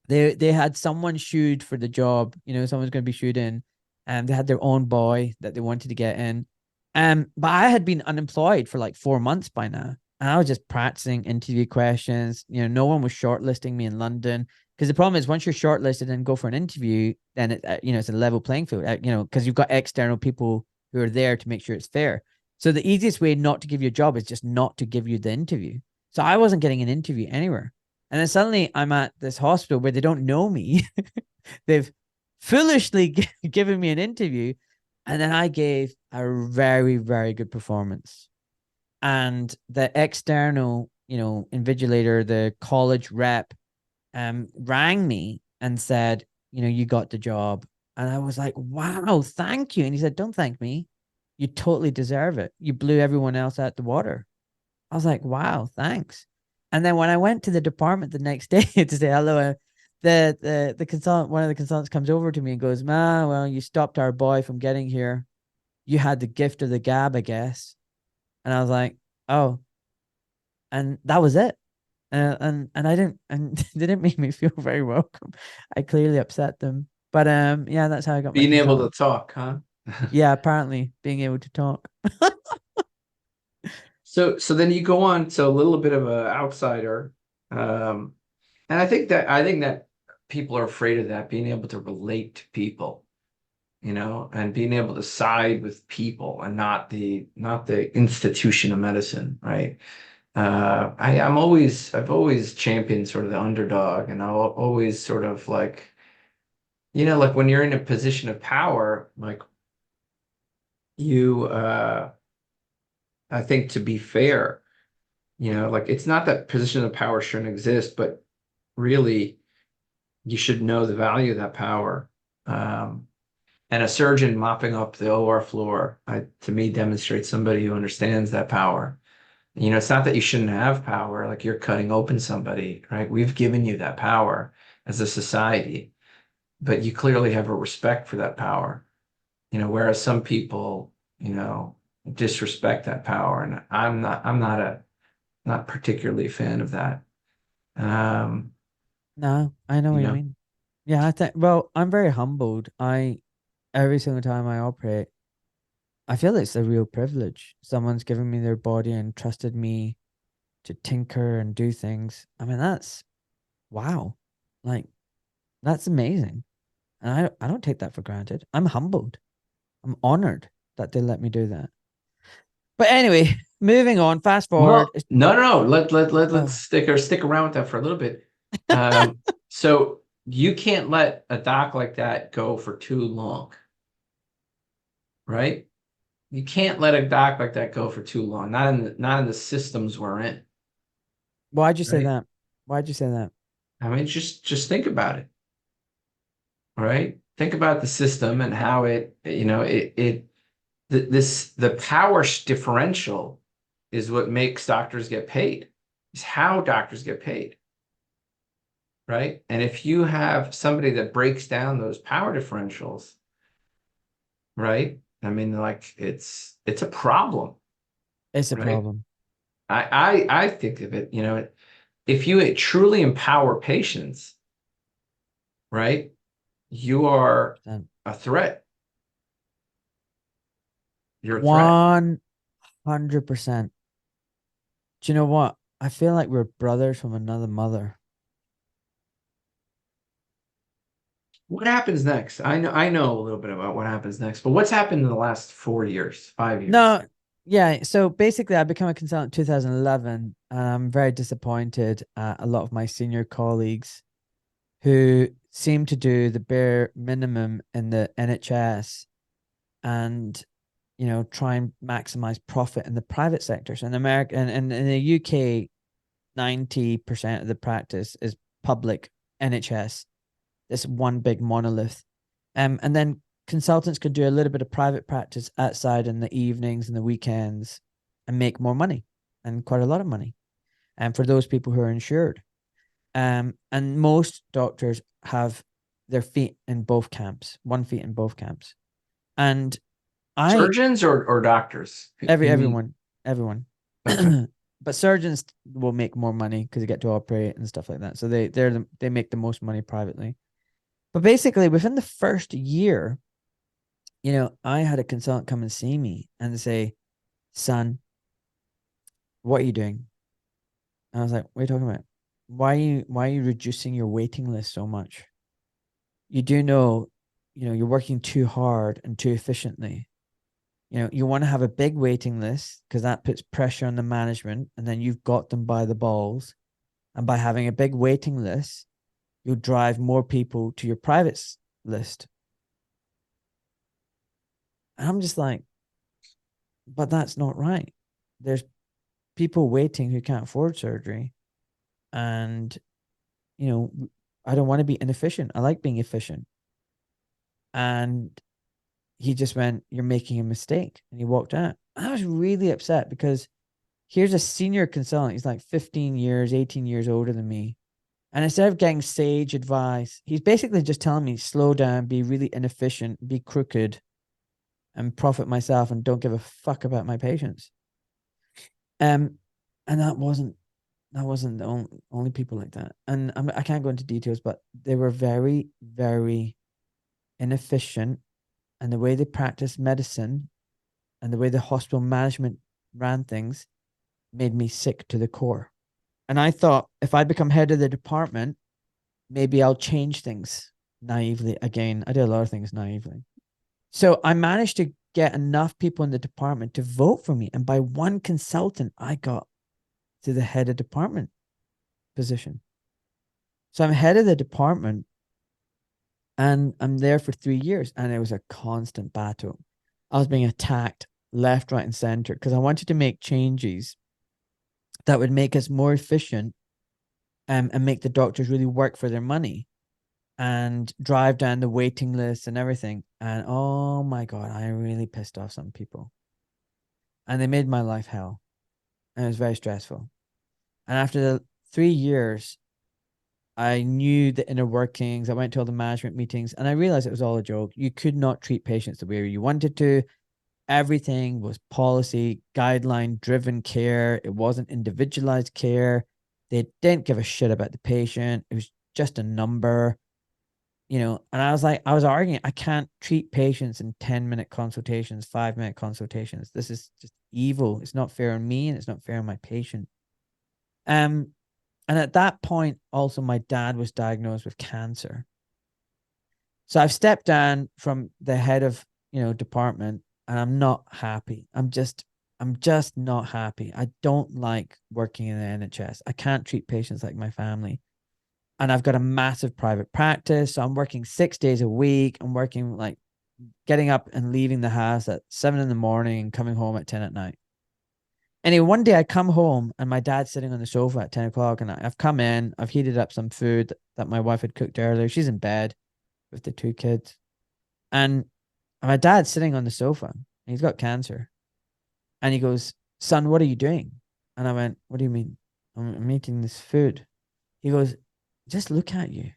They had someone shooed for the job, someone's going to be shooed in, and they had their own boy that they wanted to get in. But I had been unemployed for like 4 months by now, and I was just practicing interview questions. No one was shortlisting me in London, because the problem is once you're shortlisted and go for an interview, then it's a level playing field. Because you've got external people who are there to make sure it's fair. So the easiest way not to give you a job is just not to give you the interview. So I wasn't getting an interview anywhere. And then suddenly I'm at this hospital where they don't know me. They've foolishly given me an interview. And then I gave a very, very good performance. And the external, invigilator, the college rep, rang me and said, you got the job. And I was like, wow, thank you. And he said, don't thank me. You totally deserve it. You blew everyone else out the water. I was like, wow, thanks. And then when I went to the department the next day to say hello, the consultant, one of the consultants comes over to me and goes, well, you stopped our boy from getting here. You had the gift of the gab, I guess. And I was like, oh, and that was it. And I didn't, and they didn't make me feel very welcome. I clearly upset them. But yeah, that's how I got my Being able consultant. to talk, huh? Yeah, apparently being able to talk. So then you go on, so a little bit of an outsider. Um, and I think that people are afraid of that, being able to relate to people, and being able to side with people and not the institution of medicine, right? I've always championed sort of the underdog, and I'll always sort of like when you're in a position of power, like you I think to be fair, like it's not that position of power shouldn't exist, but really you should know the value of that power. And a surgeon mopping up the OR floor, to me, demonstrates somebody who understands that power. It's not that you shouldn't have power, like you're cutting open somebody, right? We've given you that power as a society, but you clearly have a respect for that power, whereas some people, disrespect that power. And I'm not particularly a fan of that. Um, No, I know you what you know, mean. Yeah, I think, well, I'm very humbled. Every single time I operate, I feel it's a real privilege. Someone's given me their body and trusted me to tinker and do things. I mean, that's wow. Like, that's amazing. And I don't take that for granted. I'm humbled. I'm honored that they let me do that. But anyway, moving on, fast well, forward. no. Let's Oh, stick around with that for a little bit. So you can't let a doc like that go for too long, right? You can't let a doc like that go for too long. Not in the systems we're in, why'd you say right? that? Why'd you say that? I mean, just think about it, right? Think about the system and how the power differential is what makes doctors get paid. Is how doctors get paid, right? And if you have somebody that breaks down those power differentials, right? I mean, like it's a problem, It's a right? problem. I think of it, if you truly empower patients, right? You are a threat. You're a threat. 100%. Do you know what? I feel like we're brothers from another mother. What happens next? I know a little bit about what happens next, but what's happened in the last 4 years, 5 years? No, yeah. So basically, I became a consultant in 2011, and I'm very disappointed at a lot of my senior colleagues who seem to do the bare minimum in the NHS and try and maximize profit in the private sectors. In America and in the UK, 90% of the practice is public NHS. This one big monolith. And then consultants could do a little bit of private practice outside in the evenings and the weekends and make more money, and quite a lot of money. And for those people who are insured. And most doctors have their feet in both camps, one feet in both camps. And I Surgeons or doctors? Who mean? everyone. Okay. But surgeons will make more money because they get to operate and stuff like that. So they make the most money privately. But basically, within the first year, I had a consultant come and see me and say, "Son, what are you doing?" And I was like, "What are you talking about? Why are you reducing your waiting list so much? You do know, you're working too hard and too efficiently. You want to have a big waiting list because that puts pressure on the management, and then you've got them by the balls. And by having a big waiting list, you'll drive more people to your private list." And I'm just like, but that's not right. There's people waiting who can't afford surgery. And, you know, I don't want to be inefficient. I like being efficient. And he just went, "You're making a mistake." And he walked out. I was really upset because here's a senior consultant. He's like 15 years, 18 years older than me. And instead of getting sage advice, he's basically just telling me, slow down, be really inefficient, be crooked, and profit myself, and don't give a fuck about my patients. Um, and that wasn't the only people like that. And I can't go into details, but they were very, very inefficient, and the way they practiced medicine and the way the hospital management ran things made me sick to the core. And I thought if I become head of the department, maybe I'll change things naively. Again, I do a lot of things naively. So I managed to get enough people in the department to vote for me. And by one consultant, I got to the head of department position. So I'm head of the department and I'm there for 3 years. And it was a constant battle. I was being attacked left, right, and center because I wanted to make changes that would make us more efficient, and make the doctors really work for their money and drive down the waiting list and everything. And oh my God, I really pissed off some people. And they made my life hell. And it was very stressful. And after the 3 years, I knew the inner workings. I went to all the management meetings and I realized it was all a joke. You could not treat patients the way you wanted to. Everything was policy, guideline driven care. It wasn't individualized care. They didn't give a shit about the patient. It was just a number, and I was arguing, I can't treat patients in 10-minute consultations, 5-minute consultations. This is just evil. It's not fair on me and it's not fair on my patient. And at that point, also my dad was diagnosed with cancer. So I've stepped down from the head of, department, and I'm not happy. I'm just not happy. I don't like working in the NHS. I can't treat patients like my family. And I've got a massive private practice. So I'm working 6 days a week. I'm working like getting up and leaving the house at 7 in the morning and coming home at 10 at night. Anyway, one day I come home and my dad's sitting on the sofa at 10 o'clock, and I've come in, I've heated up some food that my wife had cooked earlier. She's in bed with the 2 kids. And my dad's sitting on the sofa. He's got cancer. And he goes, "Son, what are you doing?" And I went, "What do you mean?" I'm eating this food. He goes, "Just look at you.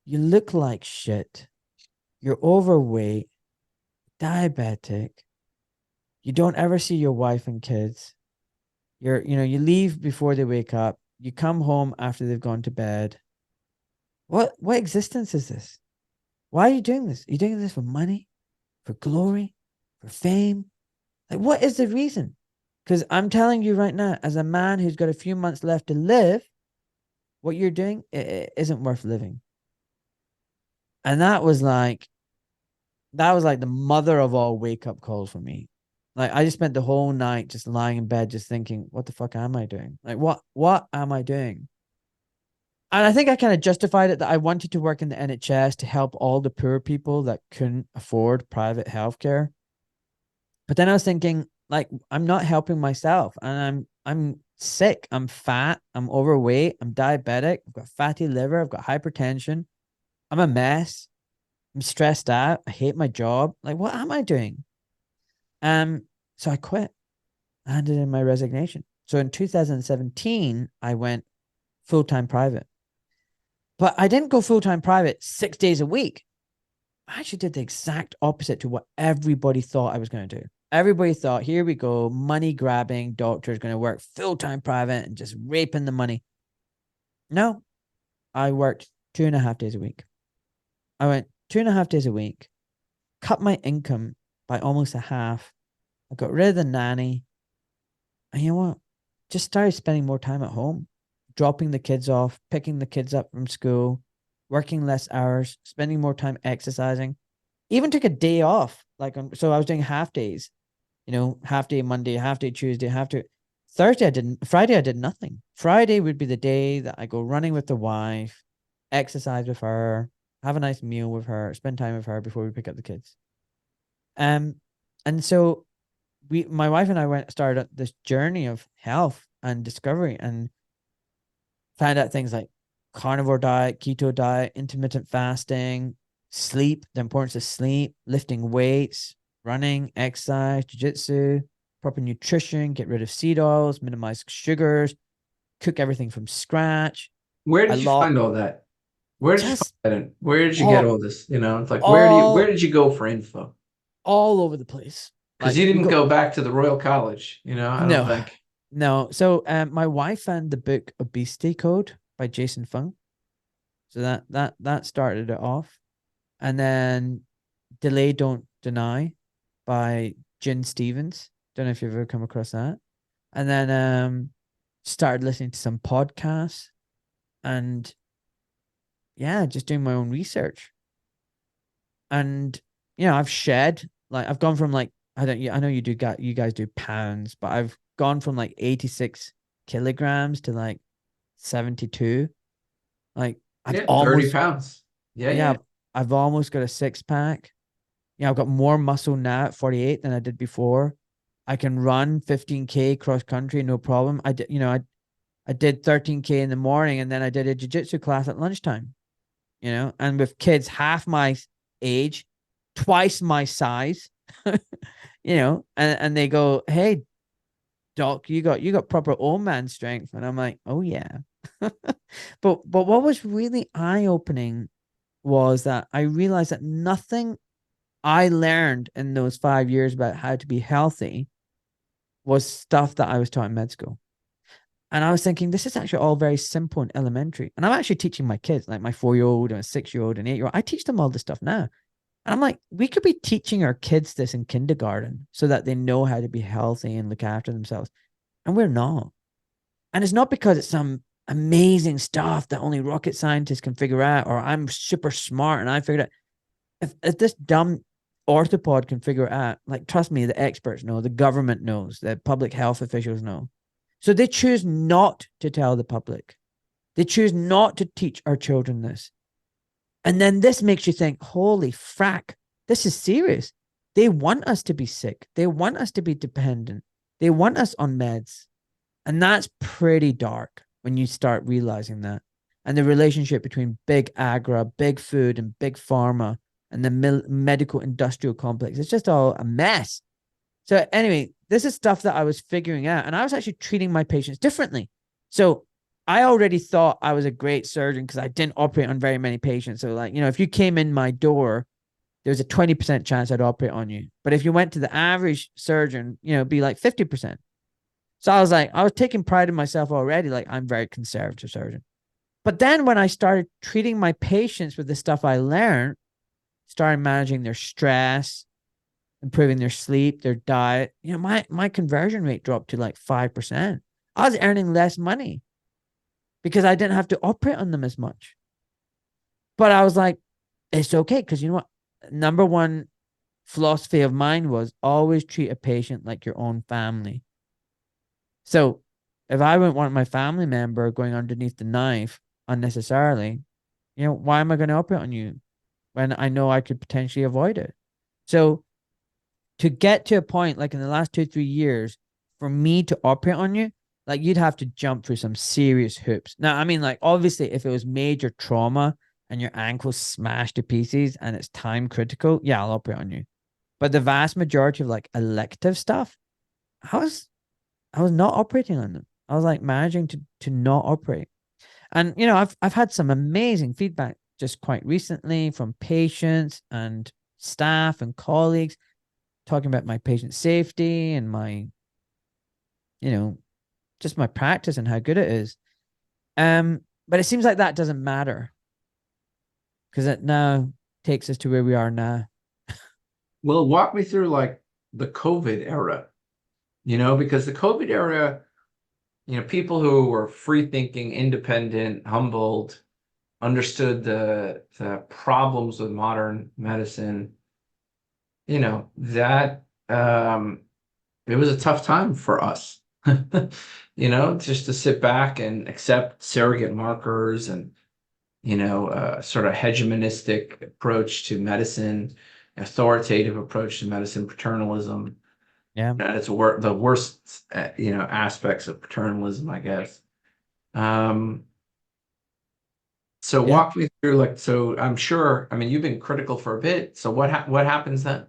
You look like shit. You're overweight, diabetic. You don't ever see your wife and kids. You leave before they wake up. You come home after they've gone to bed. What existence is this? Why are you doing this? Are you doing this for money, for glory, for fame? Like, what is the reason?" Because I'm telling you right now, as a man who's got a few months left to live, what you're doing, it isn't worth living. And that was like the mother of all wake up calls for me. Like, I just spent the whole night just lying in bed, just thinking, what the fuck am I doing? Like, what am I doing? And I think I kind of justified it that I wanted to work in the NHS to help all the poor people that couldn't afford private healthcare. But then I was thinking, like, I'm not helping myself, and I'm sick, I'm fat, I'm overweight, I'm diabetic, I've got fatty liver, I've got hypertension, I'm a mess, I'm stressed out, I hate my job. Like, what am I doing? So I quit. I handed in my resignation. So in 2017, I went full-time private. But I didn't go full-time private 6 days a week. I actually did the exact opposite to what everybody thought I was going to do. Everybody thought, here we go, money grabbing doctor is going to work full-time private and just raping the money. No, I worked 2.5 days a week. I went 2.5 days a week, cut my income by almost a half. I got rid of the nanny. And you know what? Just started spending more time at home, dropping the kids off, picking the kids up from school, working less hours, spending more time exercising. Even took a day off. So I was doing half days, half day Monday, half day Tuesday, half day Thursday. Friday I did nothing. Friday would be the day that I go running with the wife, exercise with her, have a nice meal with her, spend time with her before we pick up the kids. And so my wife and I started this journey of health and discovery, and found out things like carnivore diet, keto diet, intermittent fasting, sleep, the importance of sleep, lifting weights, running, exercise, jiu-jitsu, proper nutrition, get rid of seed oils, minimize sugars, cook everything from scratch. Where did you find all that? Where did you find Just that in? Where did you get all this? It's like, where all did you go for info? all over the place. Because Like, you you didn't go, go back to the Royal College, I don't no, think. no. So my wife found the book Obesity Code by Jason Fung. So that started it off. And then Delay Don't Deny by Jen Stevens. Don't know if you've ever come across that. And then started listening to some podcasts, and yeah, just doing my own research. And I've shed, like, I've gone from, like, I know you guys do pounds, but I've gone from like 86 kilograms to like 72. Like, I've 30 almost, pounds. Yeah, yeah, yeah. I've almost got a 6-pack. I've got more muscle now at 48 than I did before. I can run 15K cross country, no problem. I did 13K in the morning, and then I did a jiu-jitsu class at lunchtime, and with kids half my age, twice my size, and they go, "Hey, doc, you got proper old man strength." And I'm like, "Oh yeah." But what was really eye-opening was that I realized that nothing I learned in those 5 years about how to be healthy was stuff that I was taught in med school. And I was thinking, this is actually all very simple and elementary. And I'm actually teaching my kids, like my 4-year-old and a 6-year-old and 8-year-old. I teach them all this stuff now. And I'm like, we could be teaching our kids this in kindergarten so that they know how to be healthy and look after themselves. And we're not. And it's not because it's some amazing stuff that only rocket scientists can figure out, or I'm super smart and I figured out. If this dumb orthopod can figure it out, like, trust me, the experts know, the government knows, the public health officials know. So they choose not to tell the public. They choose not to teach our children this. And then this makes you think, holy frack, this is serious. They want us to be sick. They want us to be dependent. They want us on meds. And that's pretty dark when you start realizing that. And the relationship between big agra, big food, and big pharma and the medical industrial complex. It's just all a mess. So anyway, this is stuff that I was figuring out. And I was actually treating my patients differently. So I already thought I was a great surgeon because I didn't operate on very many patients. So, like, if you came in my door, there's a 20% chance I'd operate on you. But if you went to the average surgeon, it'd be like 50%. So I was taking pride in myself already. Like, I'm a very conservative surgeon. But then when I started treating my patients with the stuff I learned, started managing their stress, improving their sleep, their diet, my conversion rate dropped to like 5%. I was earning less money because I didn't have to operate on them as much. But I was like, it's okay, because you know what? Number one philosophy of mine was always treat a patient like your own family. So if I wouldn't want my family member going underneath the knife unnecessarily, why am I going to operate on you when I know I could potentially avoid it? So to get to a point, like in the last 2-3 years, for me to operate on you, like, you'd have to jump through some serious hoops. Now, I mean, like, obviously, if it was major trauma and your ankle's smashed to pieces and it's time critical, yeah, I'll operate on you. But the vast majority of like elective stuff, I was not operating on them. I was like managing to not operate. And I've had some amazing feedback just quite recently from patients and staff and colleagues talking about my patient safety and my, just my practice and how good it is. But it seems like that doesn't matter because it now takes us to where we are now. Well, walk me through like the COVID era, because the COVID era, people who were free thinking, independent, humbled, understood the problems with modern medicine, that it was a tough time for us, just to sit back and accept surrogate markers and, sort of hegemonistic approach to medicine, authoritative approach to medicine, paternalism. Yeah. It's the worst, aspects of paternalism, I guess. So Yeah. walk me through, like, so I'm sure, I mean, you've been critical for a bit. So what happens then?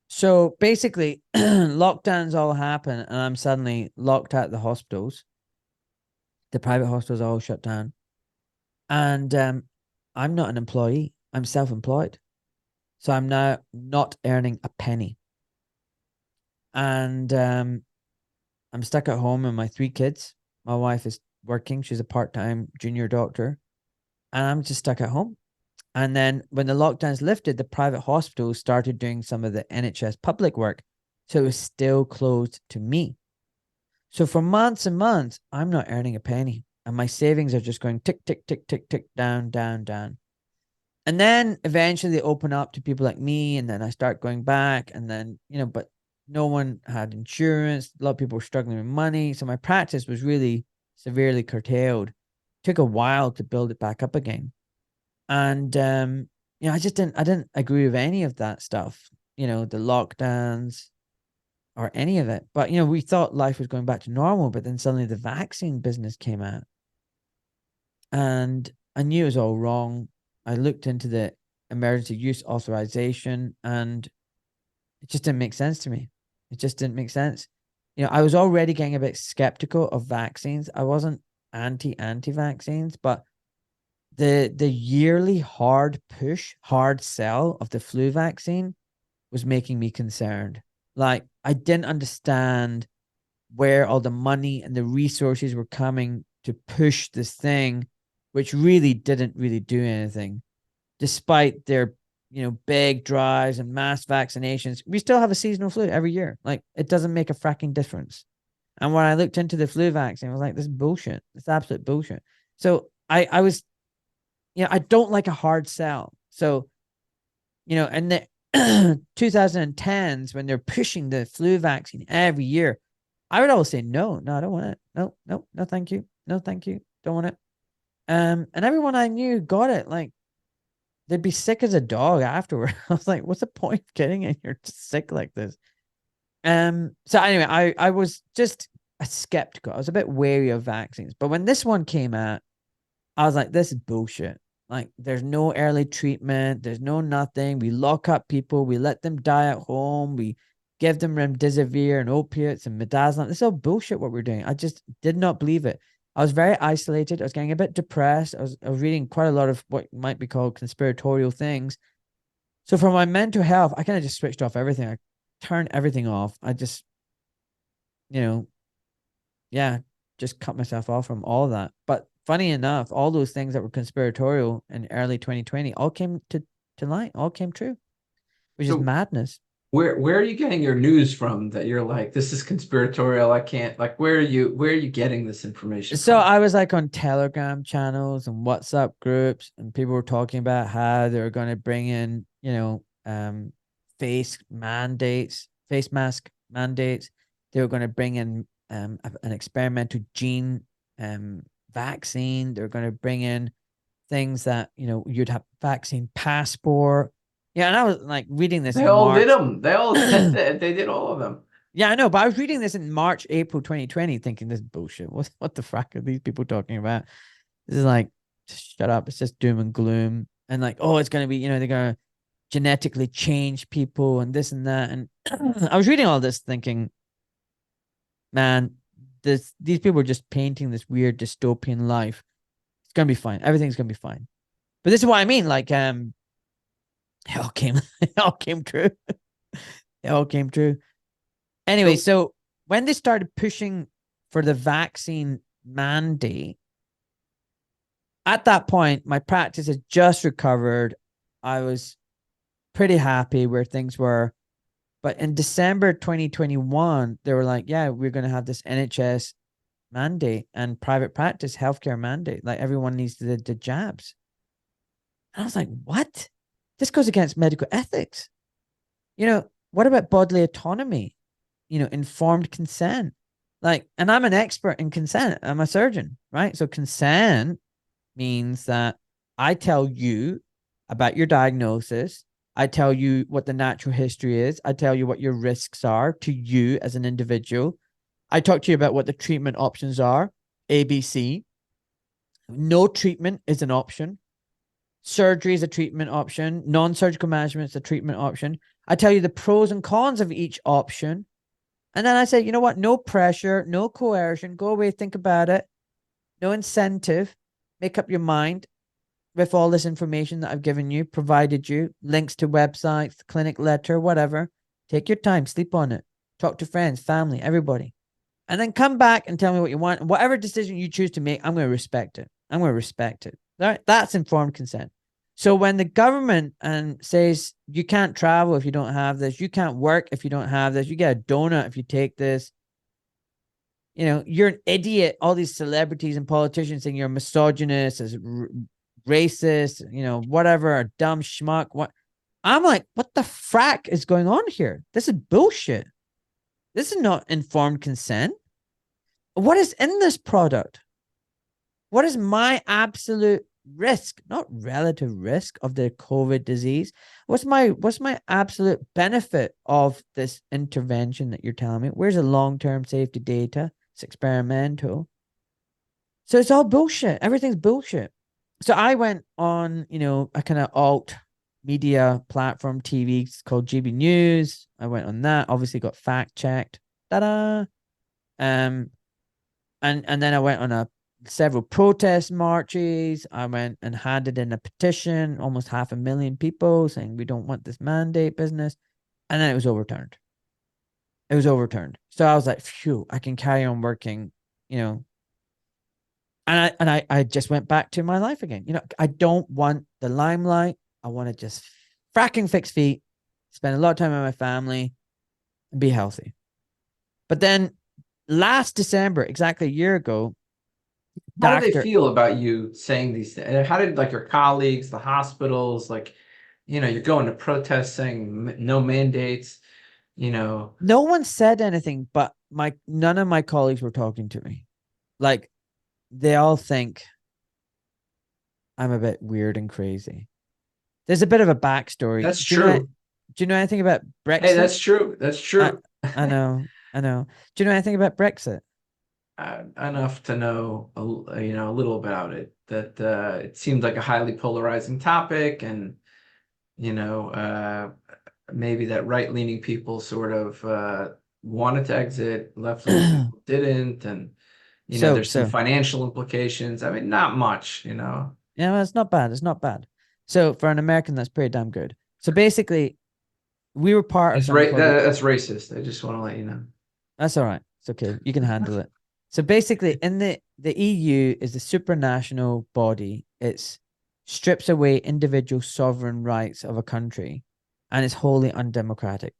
So basically, lockdowns all happen, and I'm suddenly locked out of the hospitals. The private hospitals are all shut down. And I'm not an employee. I'm self-employed. So I'm now not earning a penny. And I'm stuck at home with my 3 kids. My wife is working. She's a part-time junior doctor. And I'm just stuck at home. And then when the lockdowns lifted, the private hospitals started doing some of the NHS public work. So it was still closed to me. So for months and months, I'm not earning a penny. And my savings are just going tick, tick, tick, tick, tick, down, down, down. And then eventually they open up to people like me. And then I start going back. And then, but no one had insurance. A lot of people were struggling with money. So my practice was really severely curtailed. It took a while to build it back up again. And I didn't agree with any of that stuff, the lockdowns or any of it. But we thought life was going back to normal, but then suddenly the vaccine business came out. And I knew it was all wrong. I looked into the emergency use authorization and it just didn't make sense to me. It just didn't make sense. I was already getting a bit skeptical of vaccines. I wasn't anti-vaccines, but the yearly hard sell of the flu vaccine was making me concerned. Like, I didn't understand where all the money and the resources were coming to push this thing, which really didn't really do anything, despite their big drives and mass vaccinations. We still have a seasonal flu every year. Like, it doesn't make a fracking difference. And when I looked into the flu vaccine, I was like, this is bullshit. It's absolute bullshit. So I was, I don't like a hard sell. So, in the 2010s, when they're pushing the flu vaccine every year, I would always say, no, I don't want it. No, thank you. No, thank you. Don't want it. And everyone I knew got it. Like, they'd be sick as a dog afterward. I was like, what's the point of getting it? You're just sick like this. So anyway, I was just a skeptical. I was a bit wary of vaccines. But when this one came out, I was like, this is bullshit. Like, there's no early treatment. There's no nothing. We lock up people. We let them die at home. We give them remdesivir and opiates and midazolam. This is all bullshit what we're doing. I just did not believe it. I was very isolated. I was getting a bit depressed. I was reading quite a lot of what might be called conspiratorial things. So for my mental health, I kind of just switched off everything. I turned everything off. I just, just cut myself off from all that. But funny enough, all those things that were conspiratorial in early 2020 all came to light, all came true, which is madness. Where are you getting your news from that you're like, this is conspiratorial? I can't, like, where are you getting this information So from? I was like on Telegram channels and WhatsApp groups, and people were talking about how they're going to bring in, face mask mandates. They were going to bring in an experimental gene vaccine. They're going to bring in things that, you'd have vaccine passport. Yeah, and I was like reading this They in all March. did them. They all they did all of them. Yeah, I know, but I was reading this in March, April 2020, thinking this is bullshit. What the fuck are these people talking about? This is like, shut up. It's just doom and gloom. And like, oh, it's going to be, they're going to genetically change people and this and that. And I was reading all this thinking, man, these people are just painting this weird dystopian life. It's going to be fine. Everything's going to be fine. But this is what I mean. Like, it all came true. It all came true. Anyway, so when they started pushing for the vaccine mandate, at that point, my practice had just recovered. I was pretty happy where things were. But in December 2021, they were like, yeah, we're going to have this NHS mandate and private practice healthcare mandate. Like, everyone needs the jabs. And I was like, what? This goes against medical ethics. What about bodily autonomy? Informed consent. Like, and I'm an expert in consent. I'm a surgeon, right? So consent means that I tell you about your diagnosis. I tell you what the natural history is. I tell you what your risks are to you as an individual. I talk to you about what the treatment options are, ABC. No treatment is an option. Surgery is a treatment option. Non-surgical management is a treatment option. I tell you the pros and cons of each option. And then I say, you know what? No pressure, no coercion. Go away, think about it. No incentive. Make up your mind with all this information that I've given you, provided you, links to websites, clinic letter, whatever. Take your time, sleep on it. Talk to friends, family, everybody. And then come back and tell me what you want. And whatever decision you choose to make, I'm going to respect it. I'm going to respect it. All right? That's informed consent. So when the government says you can't travel if you don't have this, you can't work if you don't have this, you get a donut if you take this, you're an idiot. All these celebrities and politicians saying you're misogynist, as racist, whatever, a dumb schmuck. What? I'm like, what the frack is going on here? This is bullshit. This is not informed consent. What is in this product? What is my absolute risk, not relative risk, of the COVID disease? What's my absolute benefit of this intervention that you're telling me? Where's the long-term safety data? It's experimental. So it's all bullshit. Everything's bullshit. So I went on, a kind of alt media platform TV. It's called GB News. I went on that, obviously got fact checked. Ta-da. And then I went on several protest marches. I went and handed in a petition, almost 500,000 people saying we don't want this mandate business. And then it was overturned. It was overturned. So I was like, phew, I can carry on working, you know. And I just went back to my life again. You know, I don't want the limelight. I want to just fracking fix feet, spend a lot of time with my family, and be healthy. But then last December, exactly a year ago, How do they doctor. feel about you saying these things? How did like your colleagues, the hospitals, like, you're going to protest saying no mandates, you know? No one said anything, but none of my colleagues were talking to me. Like they all think I'm a bit weird and crazy. There's a bit of a backstory. That's true. Do you know anything about Hey, Brexit? that's true. That's I, true. I know, I know. Do you know anything about Brexit? Enough to know, a little about it. That it seemed like a highly polarizing topic, and you know, uh, maybe that right-leaning people sort of wanted to exit, left-leaning people didn't, and so there's some so financial implications. I mean, not much. yeah, well, it's not bad. It's not bad. So for an American, that's pretty damn good. So basically, we were part of It's something right. called the. That's racist. I just want to let you know. That's all right. It's okay. You can handle it. So basically, in the EU is the supranational body. It's strips away individual sovereign rights of a country, and it's wholly undemocratic.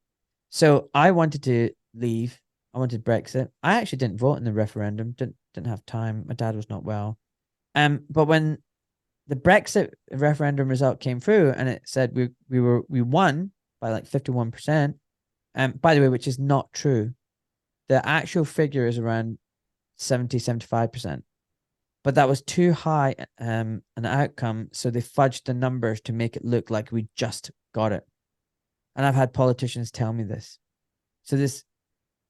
So I wanted to leave. I wanted Brexit. I actually didn't vote in the referendum. Didn't have time. My dad was not well. But when the Brexit referendum result came through and it said we won by like 51%. By the way, which is not true. The actual figure is around 75%. But that was too high an outcome, so they fudged the numbers to make it look like we just got it. And I've had politicians tell me this. So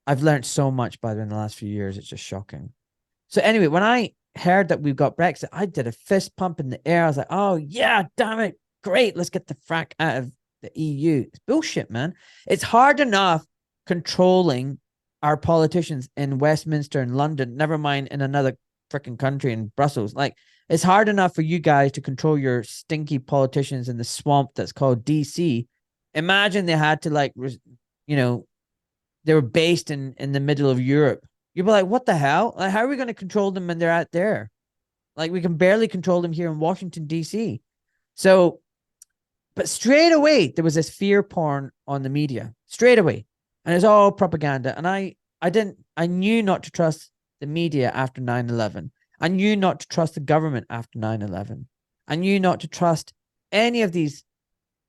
I've learned so much by the way in the last few years. It's just shocking. So anyway, when I heard that we've got Brexit, I did a fist pump in the air. I was like, oh yeah, damn it. Great. Let's get the frack out of the EU. It's bullshit, man. It's hard enough controlling our politicians in Westminster and London, never mind in another freaking country in Brussels. Like, it's hard enough for you guys to control your stinky politicians in the swamp that's called DC. Imagine they had to you know, they were based in the middle of Europe. You'd be like, what the hell? Like, how are we going to control them when they're out there? Like, we can barely control them here in Washington, D.C. So, but straight away, there was this fear porn on the media, straight away. And it's all propaganda. And I knew not to trust the media after 9/11. I knew not to trust the government after 9/11. I knew not to trust any of these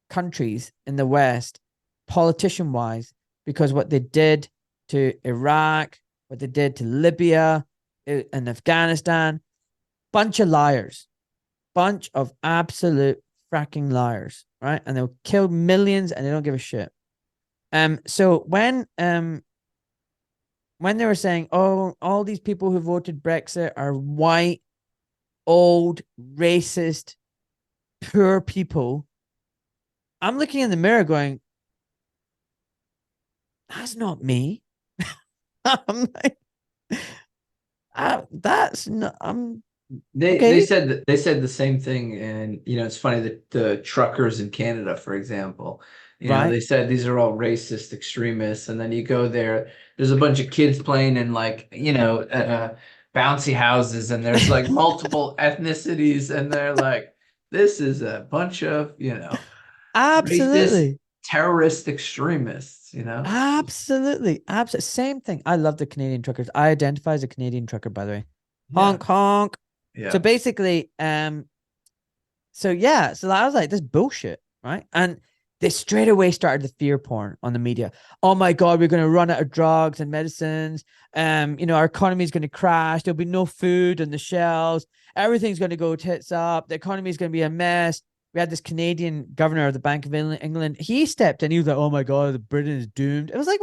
countries in the West, politician wise, because what they did to Iraq, what they did to Libya and Afghanistan, bunch of liars, bunch of absolute fracking liars, right? And they'll kill millions and they don't give a shit. So when they were saying, oh, all these people who voted Brexit are white, old, racist, poor people, I'm looking in the mirror going, that's not me. I'm like, that's not, I'm They okay. said the same thing, and it's funny that the truckers in Canada, for example, Right. they said these are all racist extremists, and then you go there, there's a bunch of kids playing in like bouncy houses, and there's like multiple ethnicities, and they're like, this is a bunch of racist Absolutely. terrorist extremists. Absolutely. Absolutely. Same thing. I love the Canadian truckers. I identify as a Canadian trucker, by the way. Yeah, Honk, honk. So yeah. basically, so yeah, so I was like, this bullshit, right? And they straight away started the fear porn on the media. Oh my God, we're going to run out of drugs and medicines. Our economy is going to crash. There'll be no food on the shelves. Everything's going to go tits up. The economy is going to be a mess. We had this Canadian governor of the Bank of England. He stepped in. He was like, "Oh my God, Britain is doomed." It was like,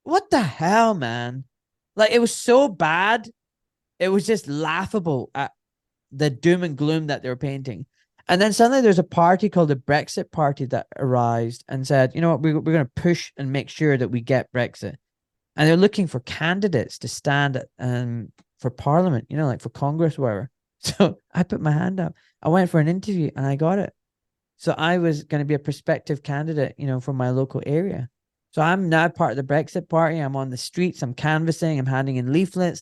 what the hell, man? Like, it was so bad. It was just laughable at the doom and gloom that they were painting. And then suddenly there's a party called the Brexit Party that arose and said, you know what, we're going to push and make sure that we get Brexit. And they're looking for candidates to stand for Parliament, like for Congress, whatever. So I put my hand up. I went for an interview and I got it. So I was going to be a prospective candidate, for my local area. So I'm now part of the Brexit party. I'm on the streets. I'm canvassing. I'm handing in leaflets.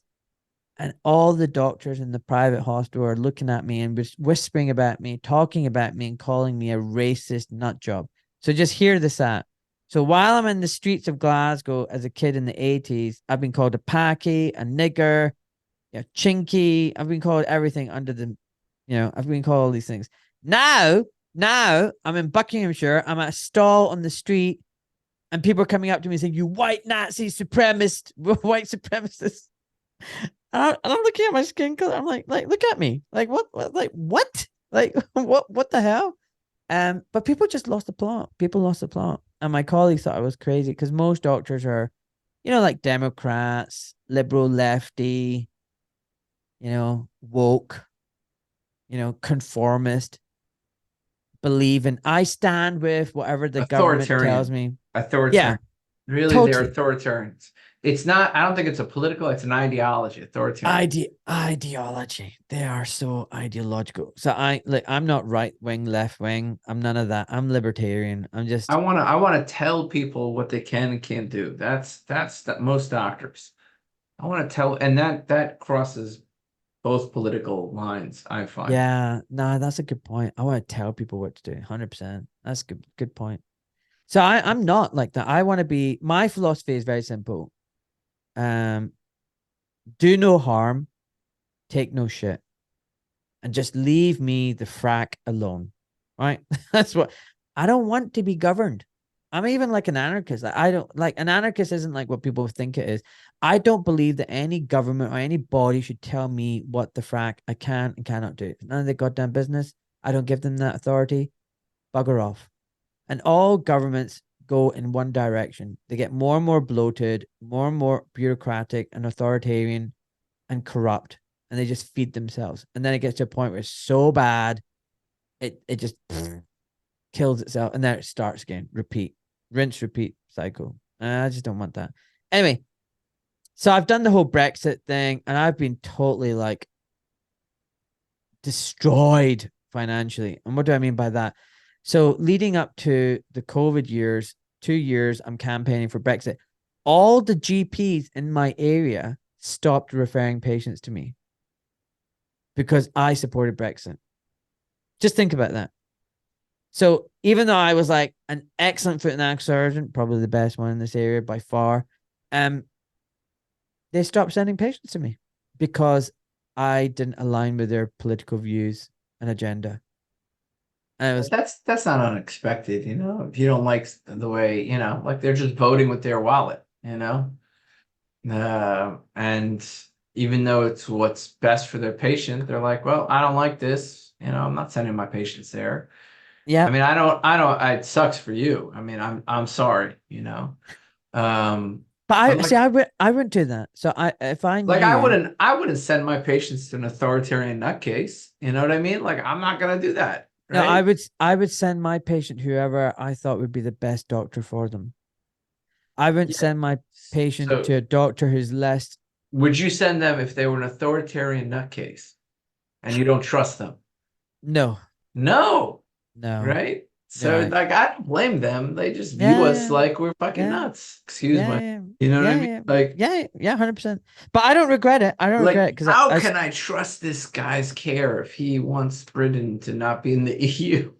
And all the doctors in the private hospital are looking at me and whispering about me, talking about me, and calling me a racist nut job. So just hear this out. So while I'm in the streets of Glasgow as a kid in the 80s, I've been called a packy, a nigger, chinky. I've been called everything under the, I've been called all these things. Now I'm in Buckinghamshire. I'm at a stall on the street, and people are coming up to me saying, "You white Nazi supremacist, white supremacist." And I'm looking at my skin color. I'm like, look at me. Like, what? What? Like, what the hell? But people just lost the plot. People lost the plot. And my colleagues thought I was crazy because most doctors are, like Democrats, liberal, lefty, woke, conformist, believe in, I stand with whatever the government tells me. Authoritarian. Yeah, Really, totally. they're authoritarians. It's not, I don't think it's a political, it's an ideology, authoritarian. Ideology. They are so ideological. So I'm not right wing, left wing. I'm none of that. I'm libertarian. I'm just I want to tell people what they can and can't do. That's most doctors. I want to tell, and that crosses both political lines, I find. yeah, nah, that's a good point. I want to tell people what to do. 100%. That's good point. So I'm not like that. I want to be, my philosophy is very simple. Do no harm, take no shit, and just leave me the frack alone. Right? That's what I don't want to be governed. I'm even like an anarchist. I don't like, an anarchist isn't like what people think it is. I don't believe that any government or any body should tell me what the frack I can and cannot do. None of their goddamn business. I don't give them that authority. Bugger off. And all governments go in one direction. They get more and more bloated, more and more bureaucratic and authoritarian and corrupt, and they just feed themselves. And then it gets to a point where it's so bad, it just kills itself, and then it starts again. Repeat, rinse, repeat cycle. I just don't want that. Anyway, so I've done the whole Brexit thing, and I've been totally like destroyed financially. And what do I mean by that? So leading up to the COVID years, 2 years, I'm campaigning for Brexit. All the GPs in my area stopped referring patients to me because I supported Brexit. Just think about that. So even though I was like an excellent foot and ankle surgeon, probably the best one in this area by far, they stopped sending patients to me because I didn't align with their political views and agenda. And it was, That's not unexpected, if you don't like the way, like they're just voting with their wallet, and even though it's what's best for their patient, they're like, well, I don't like this, I'm not sending my patients there. yeah. I mean, it sucks for you. I mean, I'm sorry, But I like, see. I wouldn't do that. So if I like knew, I wouldn't send my patients to an authoritarian nutcase. You know what I mean? Like, I'm not gonna do that, no, right? I would send my patient whoever I thought would be the best doctor for them. I wouldn't Yeah. send my patient So to a doctor who's less. would you send them if they were an authoritarian nutcase and you don't trust them? No, No, no. right? You're So right. like I don't blame them. They just view us Yeah, like we're fucking yeah, nuts. Excuse yeah, my, yeah, you know what I yeah, mean? yeah, Like, yeah, yeah, 100%. But I don't regret it. I don't regret it because how can I trust this guy's care if he wants Britain to not be in the EU?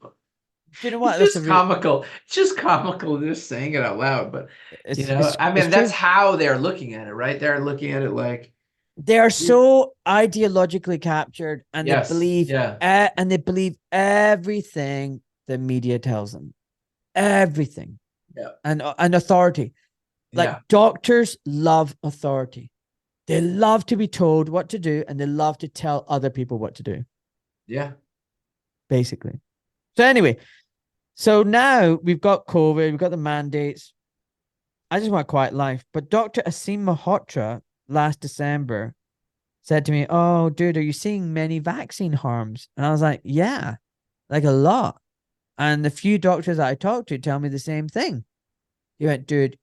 do you know It's what? That's a just real. comical. It's just comical just saying it out loud. But I It's mean, that's true. how they're looking at it, right? They're looking at it like, They are so ideologically captured, and yes, yeah, they believe everything the media tells them. Everything. yeah, And authority. Like yeah, doctors love authority. They love to be told what to do, and they love to tell other people what to do, yeah. basically. So anyway, so now we've got COVID, we've got the mandates. I just want a quiet life. But Dr. Asim Malhotra last December said to me, "Oh, dude, are you seeing many vaccine harms?" And I was like, "Yeah, like a lot." And the few doctors that I talked to tell me the same thing. He went, "Dude,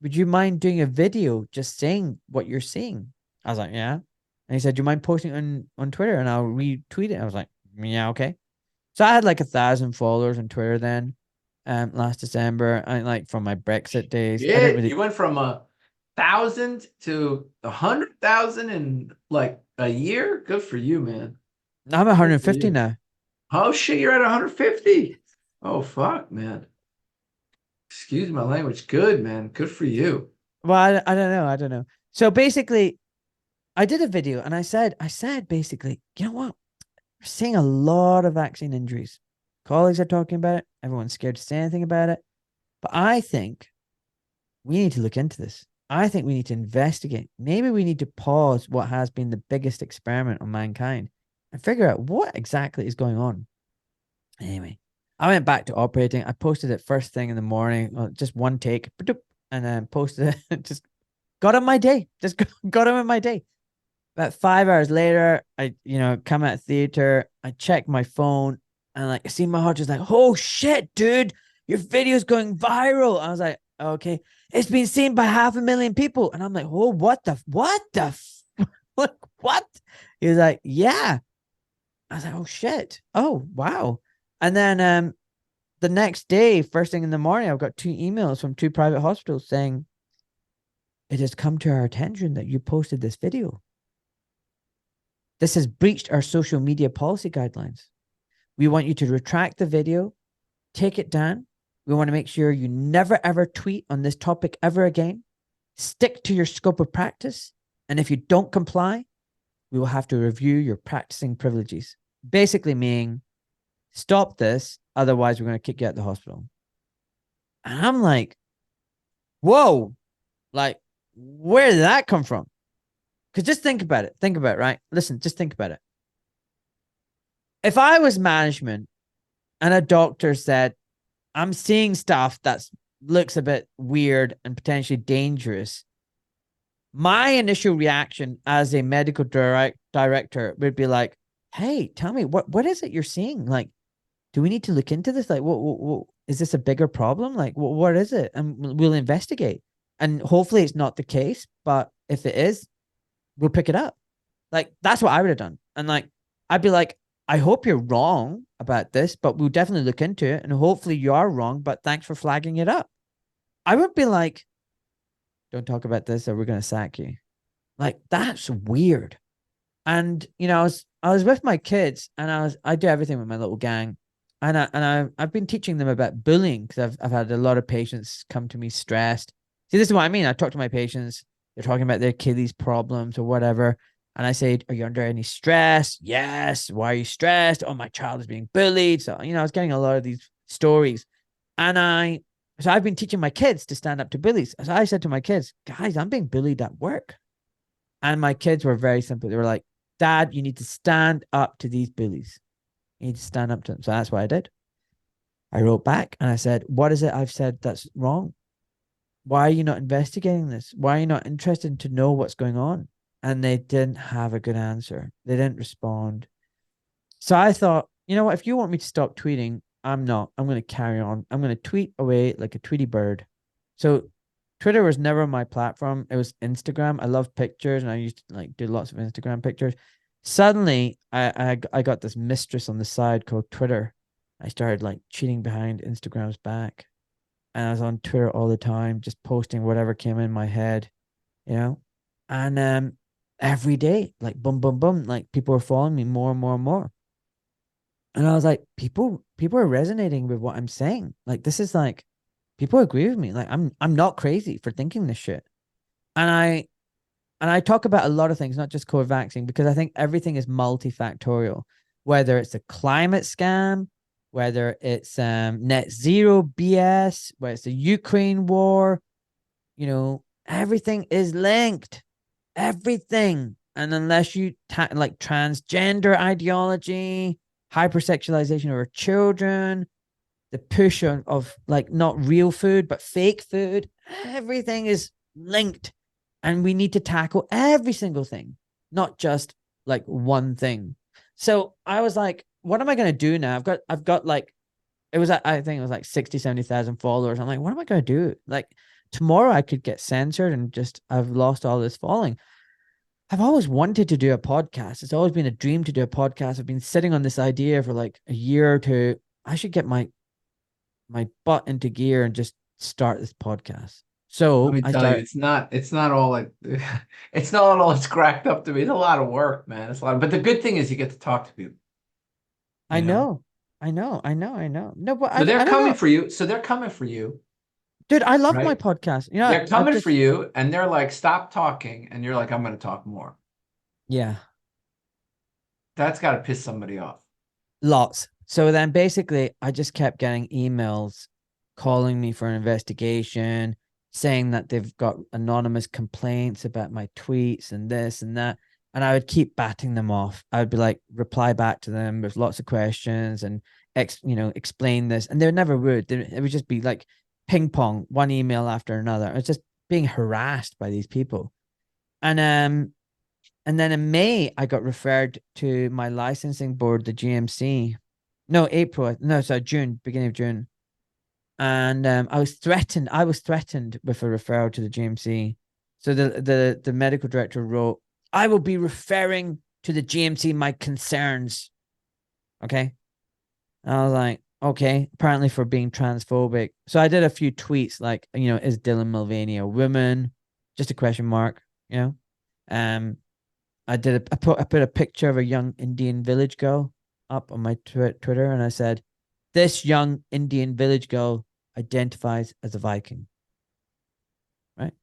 would you mind doing a video just saying what you're seeing?" I was like, "Yeah." And he said, "Do you mind posting it on Twitter and I'll retweet it?" I was like, "Yeah, okay." So I had like 1,000 followers on Twitter then. last December. I like from my Brexit days. I Yeah, didn't really. you went from 1,000 to 100,000 in like a year. Good for you, man. I'm Good for 150 you. now. Oh shit, you're at 150. Oh fuck, man. Excuse my language. Good, man. Good for you. Well, I don't know. I don't know. So basically, I did a video and I said basically, you know what? We're seeing a lot of vaccine injuries. Colleagues are talking about it. Everyone's scared to say anything about it. But I think we need to look into this. I think we need to investigate. Maybe we need to pause what has been the biggest experiment on mankind and figure out what exactly is going on. Anyway, I went back to operating. I posted it first thing in the morning, just one take, and then posted it. Just got on my day. Just got on with my day. About 5 hours later, I, come out of theater. I check my phone and like I see my heart just like, oh shit, dude, your video's going viral. I was like, okay, it's been seen by 500,000 people. And I'm like, oh, like, what? He was like, yeah. I was like, oh shit. Oh, wow. And then the next day, first thing in the morning, I've got 2 emails from 2 private hospitals saying, it has come to our attention that you posted this video. This has breached our social media policy guidelines. We want you to retract the video, take it down. We want to make sure you never ever tweet on this topic ever again. Stick to your scope of practice. And if you don't comply, we will have to review your practicing privileges. Basically meaning, stop this, otherwise we're going to kick you out of the hospital. And I'm like, whoa, like, where did that come from? Because just think about it. Think about it, right? Listen, just think about it. If I was management and a doctor said, I'm seeing stuff that looks a bit weird and potentially dangerous, my initial reaction as a medical director would be like, hey, tell me, what is it you're seeing? Like, do we need to look into this? Like, what is this a bigger problem? Like, what is it? And we'll investigate. And hopefully it's not the case. But if it is, we'll pick it up. Like, that's what I would have done. And like, I'd be like, I hope you're wrong about this, but we'll definitely look into it. And hopefully you are wrong, but thanks for flagging it up. I would be like, don't talk about this or we're going to sack you. Like, that's weird. And, I was with my kids and I do everything with my little gang. And I've been teaching them about bullying because I've had a lot of patients come to me stressed. See, this is what I mean. I talk to my patients. They're talking about their Achilles problems or whatever. And I say, are you under any stress? Yes. Why are you stressed? Oh, my child is being bullied. So, I was getting a lot of these stories. So I've been teaching my kids to stand up to bullies. So I said to my kids, guys, I'm being bullied at work. And my kids were very simple. They were like, Dad, you need to stand up to these bullies. You need to stand up to them. So that's what I did. I wrote back and I said, what is it I've said that's wrong? Why are you not investigating this? Why are you not interested to know what's going on? And they didn't have a good answer. They didn't respond. So I thought, you know what? If you want me to stop tweeting, I'm not. I'm going to carry on. I'm going to tweet away like a Tweety bird. So Twitter was never my platform. It was Instagram. I love pictures and I used to like do lots of Instagram pictures. Suddenly, I got this mistress on the side called Twitter. I started like cheating behind Instagram's back. And I was on Twitter all the time, just posting whatever came in my head, And every day, like boom, boom, boom, like people were following me more and more and more. And I was like, people are resonating with what I'm saying. Like, this is like, people agree with me. Like, I'm not crazy for thinking this shit. And I talk about a lot of things, not just COVID vaccine, because I think everything is multifactorial, whether it's a climate scam, whether it's net zero BS, whether it's the Ukraine war, everything is linked. Everything. And unless you like transgender ideology, hypersexualization of our children, the push of like not real food, but fake food, everything is linked. And we need to tackle every single thing, not just like one thing. So I was like, what am I going to do now? I've got like, I think it was like 60, 70,000 followers. I'm like, what am I going to do? Like tomorrow I could get censored and just, I've lost all this following. I've always wanted to do a podcast. It's always been a dream to do a podcast. I've been sitting on this idea for like a year or two. I should get my my butt into gear and just start this podcast. Let So me I tell you, start. it's not all like it's not all it's cracked up to be. It's a lot of work, man. It's a lot, but the good thing is you get to talk to people, I you know. know, I know. No, but So they're I don't coming know, for you. So they're coming for you, dude. I love my right? podcast. You know, They're I've coming for just you, and they're like, stop talking, and you're like, I'm going to talk more. yeah, That's got to piss somebody off. lots. So then basically, I just kept getting emails calling me for an investigation, saying that they've got anonymous complaints about my tweets and this and that. And I would keep batting them off. I would be like, reply back to them with lots of questions and explain this. And they never would. It would just be like ping pong, one email after another. It's just being harassed by these people. And then in May, I got referred to my licensing board, the GMC. No, April. No, sorry, June, beginning of June. And I was threatened. I was threatened with a referral to the GMC. So the medical director wrote, "I will be referring to the GMC my concerns." Okay. And I was like, okay, apparently for being transphobic. So I did a few tweets like, is Dylan Mulvaney a woman? Just a question mark, you know. Um, I put a picture of a young Indian village girl up on my Twitter, and I said, "This young Indian village girl identifies as a Viking." Right.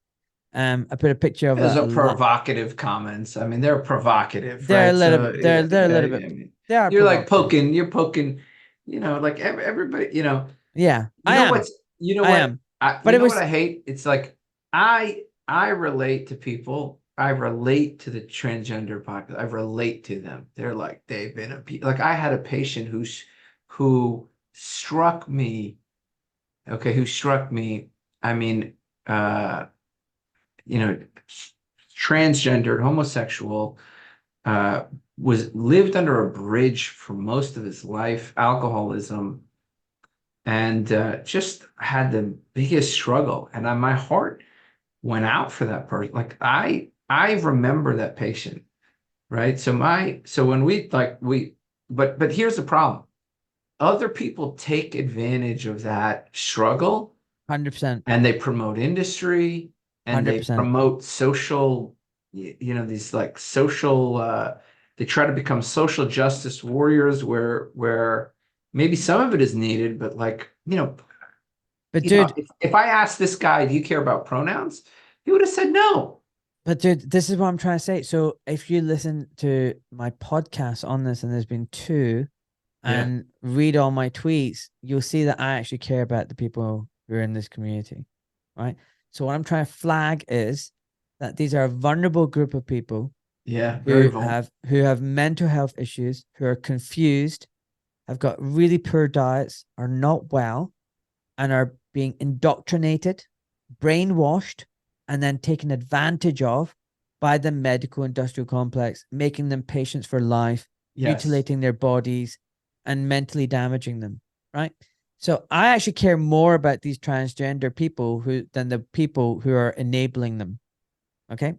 I put a picture of Those are provocative comments. I mean, they're provocative, they're a right? little So bit they're a yeah, little yeah. bit I mean, they are you're like provocative. you're poking, like everybody, Yeah, you know what's, I am. But you it know what was I hate? It's like I relate to people. I relate to the transgender population. I relate to them. They're like they've been like I had a patient who struck me. Okay, who struck me. I mean, uh, you know, transgendered, homosexual, uh, was lived under a bridge for most of his life, alcoholism, and just had the biggest struggle. And my heart went out for that person. Like I remember that patient, right? So when but here's the problem. Other people take advantage of that struggle 100%, and they promote industry and they 100%. promote social, these like social, they try to become social justice warriors where maybe some of it is needed, but like, But dude, if I asked this guy, do you care about pronouns? He would have said no. this is what I'm trying to say. So if you listen to my podcast on this, and there's been two, Yeah. and read all my tweets, you'll see that I actually care about the people who are in this community, right? So what I'm trying to flag is that these are a vulnerable group of people Yeah. Very vulnerable. who have mental health issues, who are confused, have got really poor diets, are not well, and are being indoctrinated, brainwashed, and then taken advantage of by the medical industrial complex, making them patients for life, Yes. mutilating their bodies, and mentally damaging them. Right. So I actually care more about these transgender people than the people who are enabling them. Okay.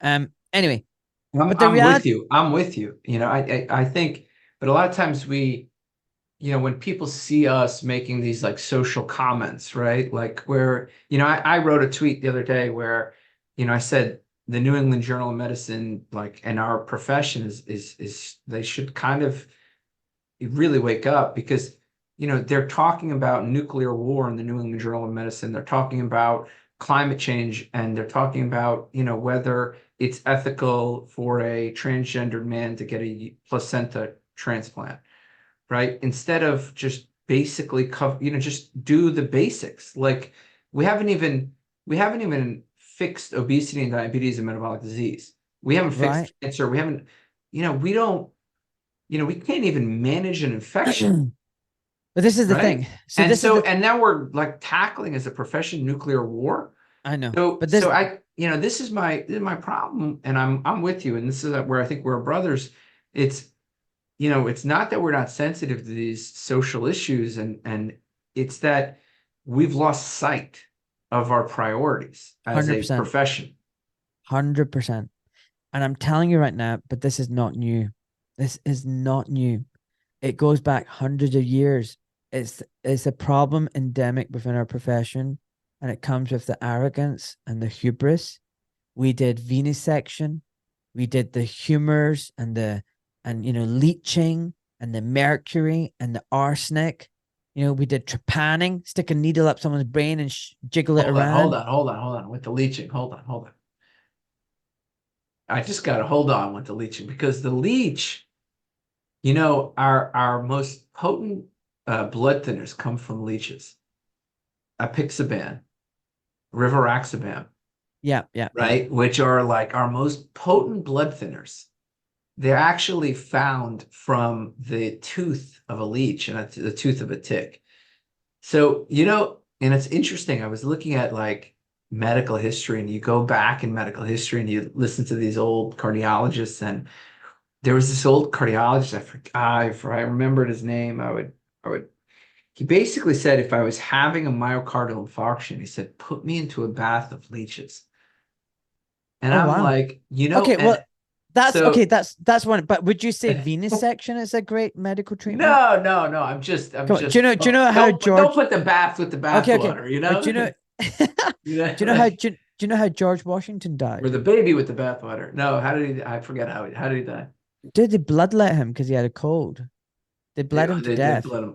Anyway, but the I'm with reality you. I'm with you. I think, but a lot of times when people see us making these like social comments, right? Like where, I wrote a tweet the other day where, I said the New England Journal of Medicine, like, and our profession is they should kind of really wake up because, they're talking about nuclear war in the New England Journal of Medicine. They're talking about climate change and they're talking about, whether it's ethical for a transgendered man to get a placenta transplant, right? Instead of just basically cover, just do the basics. Like we haven't even fixed obesity and diabetes and metabolic disease. We haven't fixed right? cancer. We haven't, we don't, we can't even manage an infection, But this is the right? thing. So this is the And now we're like tackling as a profession nuclear war. I know. So But this this is my problem, and I'm with you, and this is where I think we're brothers. It's it's not that we're not sensitive to these social issues and it's that we've lost sight of our priorities as a 100%, profession. 100%. And I'm telling you right now, but this is not new. This is not new. It goes back hundreds of years. it's a problem endemic within our profession, and it comes with the arrogance and the hubris. We did venesection, we did the humors and leeching and the mercury and the arsenic. We did trepanning, stick a needle up someone's brain and jiggle it around. Hold on. With the leeching, hold on. I just got to hold on with the leeching, because the leech, our most potent blood thinners come from leeches. Apixaban, rivaroxaban, Yeah. right? Which are like our most potent blood thinners. They're actually found from the tooth of a leech and the tooth of a tick. So, and it's interesting. I was looking at like medical history, and you go back in medical history and you listen to these old cardiologists, and there was this old cardiologist, if I remembered his name, he basically said, if I was having a myocardial infarction, he said, put me into a bath of leeches. And Oh, I'm wow. like, Okay, well, that's so- okay. That's one. But would you say venesection is a great medical treatment? No. I'm just. Come on, do you know how George? Don't put the bath with the bath water. But do you know? Do you know how George Washington died? Or the baby with the bath water? No, how did he? I forget how did he die? Did they bloodlet him because he had a cold? They bled him to death. They bled him.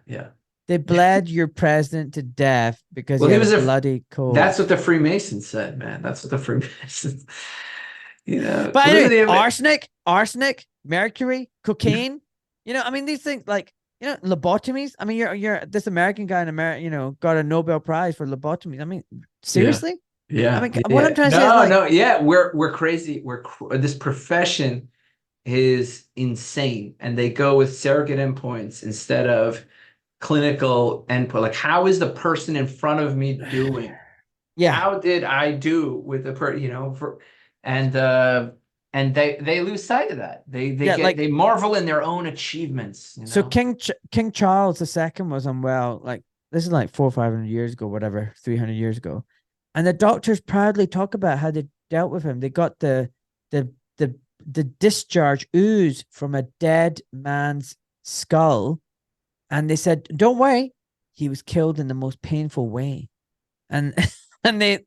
Yeah. They bled your president to death because Well, he he had was a a- bloody cold. That's what the Freemasons said, man. That's what the Freemasons. But anyway, arsenic, mercury, cocaine. I mean, these things like lobotomies. I mean, you're this American guy in America, got a Nobel Prize for lobotomies. I mean, seriously? Yeah. I mean, what I'm trying to say is, like, yeah, we're crazy. This profession is insane, and they go with surrogate endpoints instead of clinical endpoint. Like, how is the person in front of me doing? yeah. How did I do with the and they lose sight of that. They marvel in their own achievements. So King Charles II was unwell. Like, this is like 400 or 500 years ago, whatever, 300 years ago, and the doctors proudly talk about how they dealt with him. They got the discharge ooze from a dead man's skull, and they said, "Don't worry, he was killed in the most painful way." And and they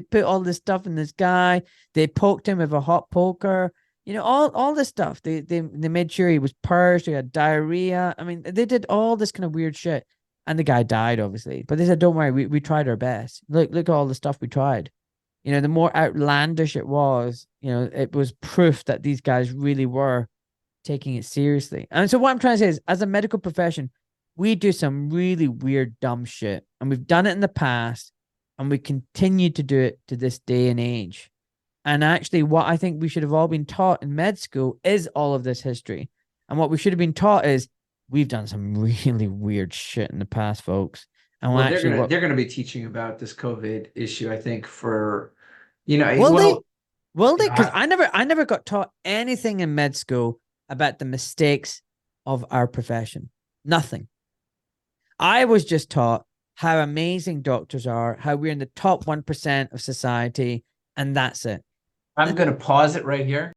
put all this stuff in this guy. They poked him with a hot poker. All this stuff. They made sure he was purged. He had diarrhea. I mean, they did all this kind of weird shit, and the guy died, obviously. But they said, "Don't worry, we tried our best. Look at all the stuff we tried." The more outlandish it was, it was proof that these guys really were taking it seriously. And so what I'm trying to say is, as a medical profession, we do some really weird, dumb shit, and we've done it in the past, and we continue to do it to this day and age. And actually, what I think we should have all been taught in med school is all of this history. And what we should have been taught is, we've done some really weird shit in the past, folks. And they're gonna be teaching about this COVID issue, I think, for will they? Because I never got taught anything in med school about the mistakes of our profession. Nothing. I was just taught how amazing doctors are, how we're in the top 1% of society, and that's it. I'm going to pause it right here.